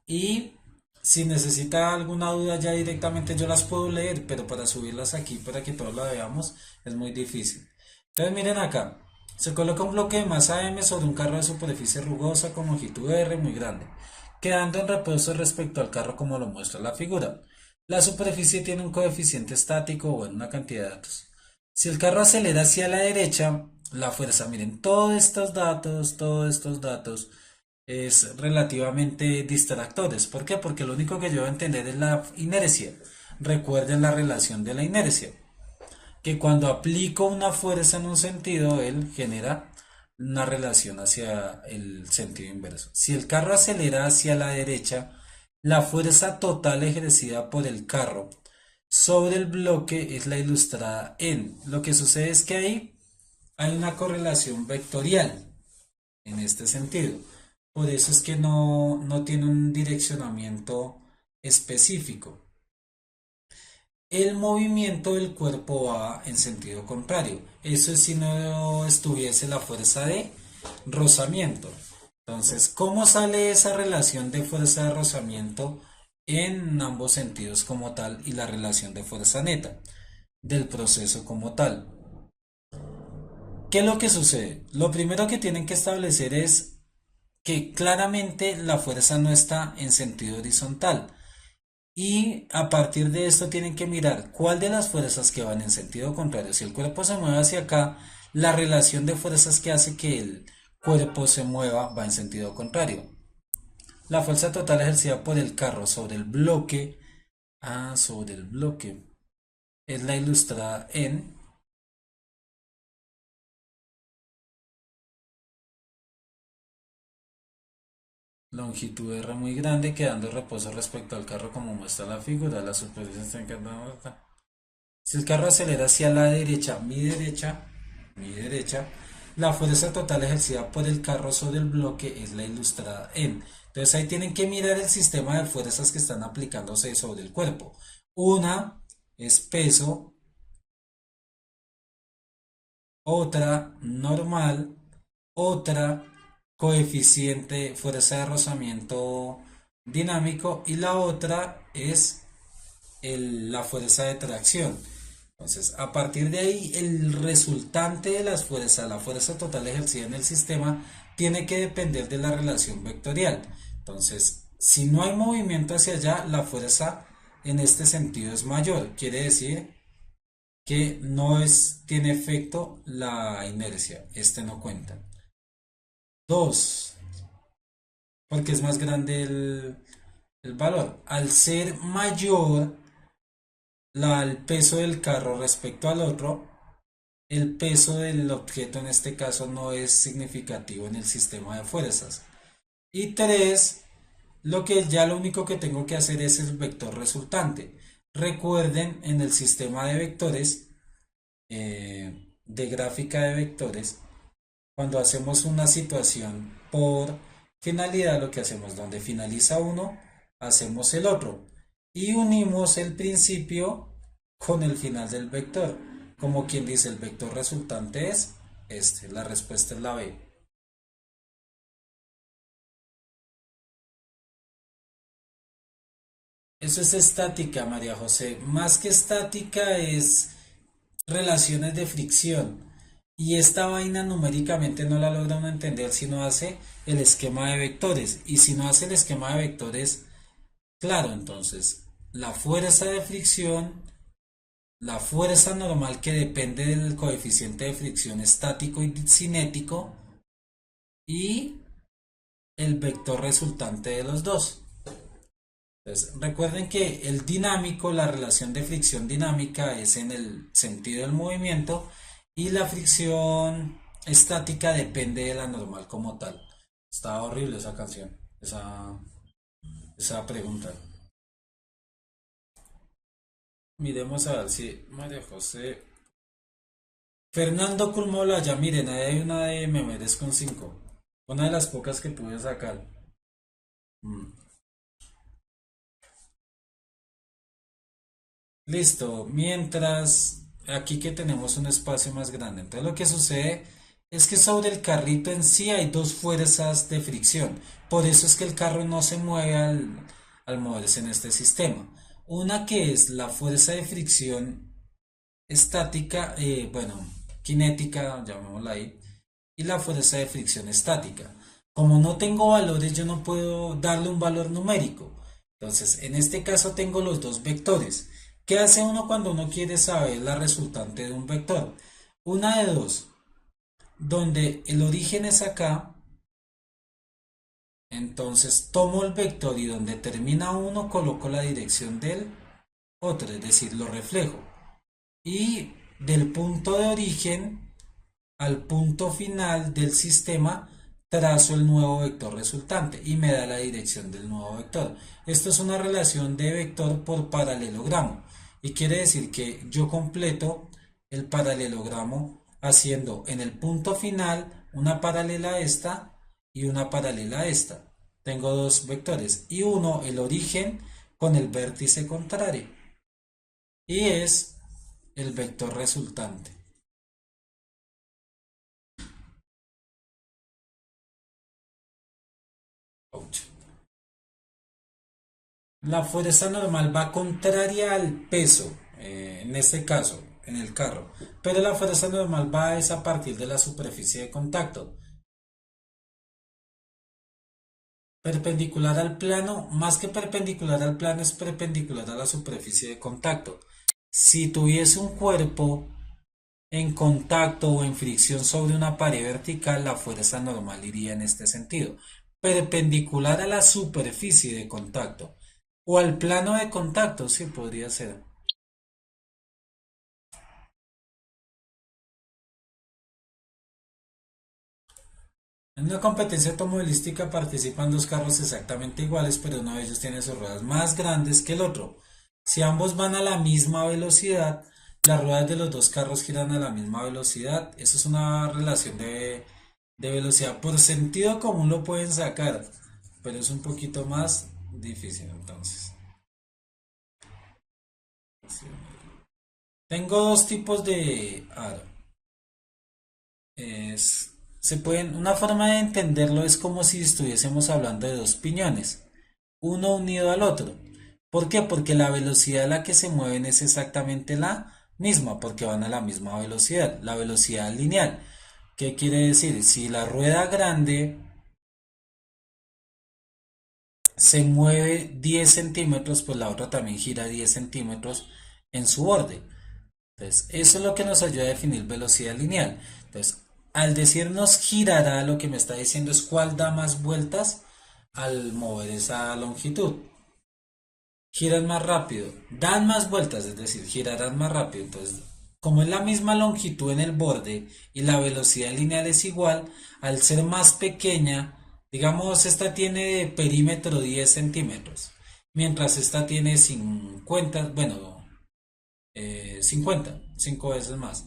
y si necesita alguna duda ya directamente yo las puedo leer, pero para subirlas aquí para que todos la veamos es muy difícil. Entonces miren acá, se coloca un bloque de masa M sobre un carro de superficie rugosa con longitud R muy grande, quedando en reposo respecto al carro como lo muestra la figura. La superficie tiene un coeficiente estático o en una cantidad de datos. Si el carro acelera hacia la derecha, la fuerza, miren, todos estos datos es relativamente distractores. ¿Por qué? Porque lo único que yo voy a entender es la inercia. Recuerden la relación de la inercia. que cuando aplico una fuerza en un sentido, él genera una relación hacia el sentido inverso. Si el carro acelera hacia la derecha, la fuerza total ejercida por el carro sobre el bloque es la ilustrada en. Lo que sucede es que ahí hay una correlación vectorial en este sentido. Por eso es que no tiene un direccionamiento específico. El movimiento del cuerpo va en sentido contrario. Eso es si no estuviese la fuerza de rozamiento. Entonces, ¿cómo sale esa relación de fuerza de rozamiento en ambos sentidos como tal y la relación de fuerza neta del proceso como tal? ¿Qué es lo que sucede? Lo primero que tienen que establecer es que claramente la fuerza no está en sentido horizontal. Y a partir de esto tienen que mirar cuál de las fuerzas que van en sentido contrario. Si el cuerpo se mueve hacia acá, la relación de fuerzas que hace que el cuerpo se mueva va en sentido contrario. La fuerza total ejercida por el carro sobre el bloque, sobre el bloque, es la ilustrada en longitud R muy grande, quedando reposo respecto al carro como muestra la figura. La superficie está encarnada. Si el carro acelera hacia la derecha, mi derecha, la fuerza total ejercida por el carro sobre el bloque es la ilustrada en. Entonces ahí tienen que mirar el sistema de fuerzas que están aplicándose sobre el cuerpo. Una es peso, otra normal, otra coeficiente fuerza de rozamiento dinámico y la otra es la fuerza de tracción. Entonces, a partir de ahí, el resultante de las fuerzas, la fuerza total ejercida en el sistema, tiene que depender de la relación vectorial. Entonces, si no hay movimiento hacia allá, la fuerza en este sentido es mayor. Quiere decir que tiene efecto la inercia. Este no cuenta. 2, porque es más grande el valor. Al ser mayor el peso del carro respecto al otro, el peso del objeto en este caso no es significativo en el sistema de fuerzas. Y 3, lo único que tengo que hacer es el vector resultante. Recuerden, en el sistema de vectores, de gráfica de vectores, cuando hacemos una situación por finalidad, lo que hacemos donde finaliza uno, hacemos el otro y unimos el principio con el final del vector. Como quien dice, el vector resultante es este, la respuesta es la B. Eso es estática, María José. Más que estática es relaciones de fricción. Y esta vaina numéricamente no la logra uno entender si no hace el esquema de vectores. Y si no hace el esquema de vectores, claro, entonces la fuerza de fricción, la fuerza normal que depende del coeficiente de fricción estático y cinético y el vector resultante de los dos. Entonces, recuerden que el dinámico, la relación de fricción dinámica es en el sentido del movimiento y la fricción estática depende de la normal como tal. Está horrible esa canción, esa pregunta. Miremos a ver si María José. Fernando Culmola, ya miren, ahí hay una de Me Merezco un 5. Una de las pocas que pude sacar. Mm. Listo, mientras aquí que tenemos un espacio más grande. Entonces lo que sucede es que sobre el carrito en sí hay dos fuerzas de fricción. Por eso es que el carro no se mueve al moverse en este sistema. Una que es la fuerza de fricción estática, bueno, cinética, llamémosla ahí, y la fuerza de fricción estática. Como no tengo valores, yo no puedo darle un valor numérico. Entonces, en este caso tengo los dos vectores. ¿Qué hace uno cuando uno quiere saber la resultante de un vector? Una de dos, donde el origen es acá, entonces tomo el vector y donde termina uno coloco la dirección del otro, es decir, lo reflejo. Y del punto de origen al punto final del sistema, trazo el nuevo vector resultante y me da la dirección del nuevo vector. Esto es una relación de vector por paralelogramo y quiere decir que yo completo el paralelogramo haciendo en el punto final una paralela a esta y una paralela a esta. Tengo dos vectores y uno el origen con el vértice contrario y es el vector resultante. La fuerza normal va contraria al peso, en este caso, en el carro, pero la fuerza normal va es a partir de la superficie de contacto. Perpendicular al plano, más que perpendicular al plano, es perpendicular a la superficie de contacto. Si tuviese un cuerpo en contacto o en fricción sobre una pared vertical, la fuerza normal iría en este sentido, perpendicular a la superficie de contacto o al plano de contacto, sí podría ser. En una competencia automovilística participan dos carros exactamente iguales, pero uno de ellos tiene sus ruedas más grandes que el otro. Si ambos van a la misma velocidad, las ruedas de los dos carros giran a la misma velocidad. Eso es una relación de velocidad. Por sentido común lo pueden sacar, pero es un poquito más difícil entonces. Tengo dos tipos de aro. Una forma de entenderlo es como si estuviésemos hablando de dos piñones, uno unido al otro. ¿Por qué? Porque la velocidad a la que se mueven es exactamente la misma, porque van a la misma velocidad, la velocidad lineal. ¿Qué quiere decir? Si la rueda grande se mueve 10 centímetros, pues la otra también gira 10 centímetros en su borde. Entonces, eso es lo que nos ayuda a definir velocidad lineal. Entonces, al decirnos girará, lo que me está diciendo es cuál da más vueltas al mover esa longitud. Giran más rápido, dan más vueltas, es decir, girarán más rápido. Entonces, como es la misma longitud en el borde y la velocidad lineal es igual, al ser más pequeña, digamos, esta tiene de perímetro 10 centímetros, mientras esta tiene 50, bueno, 50, 5 veces más.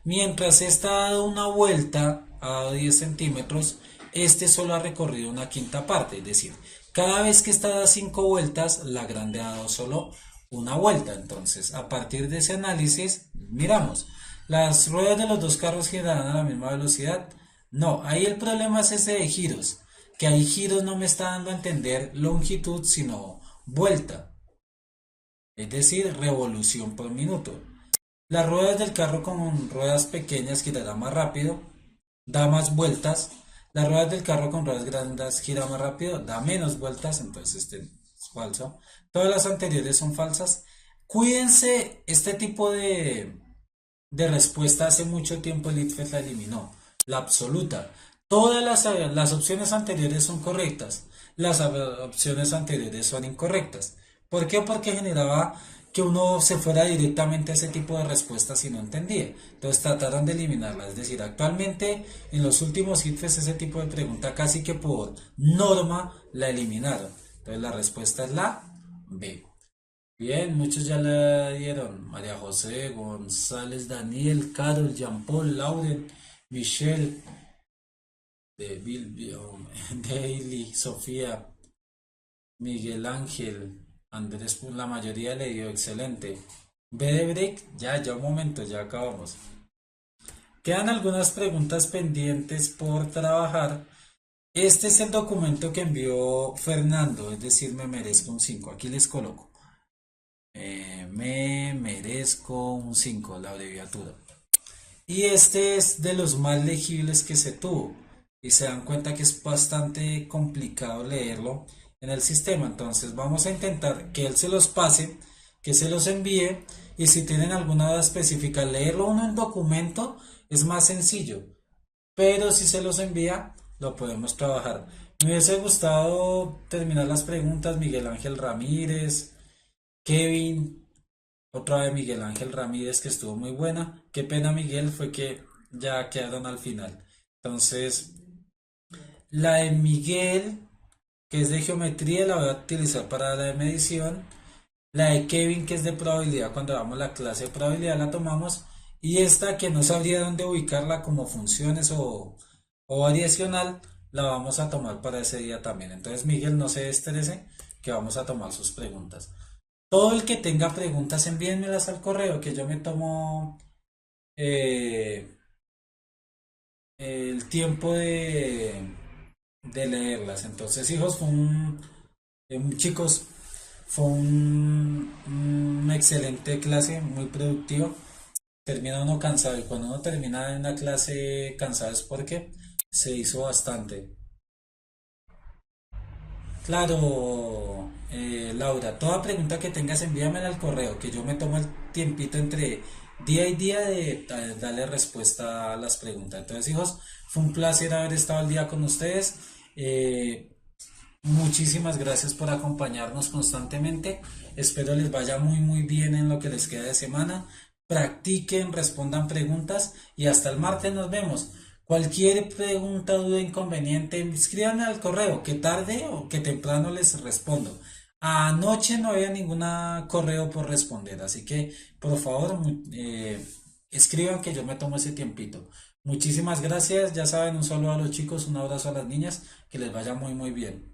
Mientras esta ha dado una vuelta, ha dado 10 centímetros, este solo ha recorrido una quinta parte, es decir, cada vez que esta da 5 vueltas, la grande ha dado solo una vuelta. Entonces, a partir de ese análisis, miramos, ¿las ruedas de los dos carros girarán a la misma velocidad? No, ahí el problema es ese de giros, que ahí giros no me está dando a entender longitud, sino vuelta, es decir, revolución por minuto. Las ruedas del carro con ruedas pequeñas girarán más rápido, da más vueltas. Las ruedas del carro con ruedas grandes gira más rápido, da menos vueltas, entonces este es falso. Todas las anteriores son falsas. Cuídense, este tipo de respuesta hace mucho tiempo el ITFES la eliminó, la absoluta. Todas las opciones anteriores son correctas, las opciones anteriores son incorrectas. ¿Por qué? Porque generaba que uno se fuera directamente a ese tipo de respuestas y no entendía. Entonces trataron de eliminarla. Es decir, actualmente en los últimos ITFES ese tipo de pregunta casi que por norma la eliminaron. Entonces la respuesta es la B. Bien, muchos ya la dieron. María José, González, Daniel, Carol, Jean Paul, Lauren, Michelle, Daily, Sofía, Miguel Ángel, Andrés, pues la mayoría le dio excelente. B de break, ya un momento, ya acabamos. Quedan algunas preguntas pendientes por trabajar. Este es el documento que envió Fernando, es decir, me merezco un 5. Aquí les coloco. Me merezco un 5, la abreviatura. Y este es de los más legibles que se tuvo. Y se dan cuenta que es bastante complicado leerlo en el sistema. Entonces vamos a intentar que él se los pase, que se los envíe. Y si tienen alguna duda específica, leerlo uno en documento es más sencillo. Pero si se los envía, lo podemos trabajar. Me hubiese gustado terminar las preguntas. Miguel Ángel Ramírez, Kevin, Otra de Miguel Ángel Ramírez que estuvo muy buena. Qué pena, Miguel, fue que ya quedaron al final. Entonces, la de Miguel, que es de geometría, la voy a utilizar para la de medición. La de Kevin, que es de probabilidad, cuando damos la clase de probabilidad la tomamos. Y esta, que no sabría dónde ubicarla como funciones o variacional, la vamos a tomar para ese día también. Entonces, Miguel, no se estrese, que vamos a tomar sus preguntas. Todo el que tenga preguntas, envíenmelas al correo, que yo me tomo eh, el tiempo de leerlas. Entonces, hijos, chicos, fue una excelente clase, muy productivo. Termina uno cansado y cuando uno termina en una clase cansado es porque se hizo bastante. Claro, Laura, toda pregunta que tengas envíamela al correo, que yo me tomo el tiempito entre día y día de darle respuesta a las preguntas. Entonces, hijos, fue un placer haber estado el día con ustedes. Eh, Muchísimas gracias por acompañarnos constantemente. Espero les vaya muy bien en lo que les queda de semana. Practiquen, respondan preguntas y hasta el martes nos vemos. Cualquier pregunta, duda, inconveniente, escríbanme al correo, que tarde o que temprano les respondo. Anoche no había ningún correo por responder, así que por favor escriban que yo me tomo ese tiempito. Muchísimas gracias, ya saben, un saludo a los chicos, un abrazo a las niñas, que les vaya muy bien.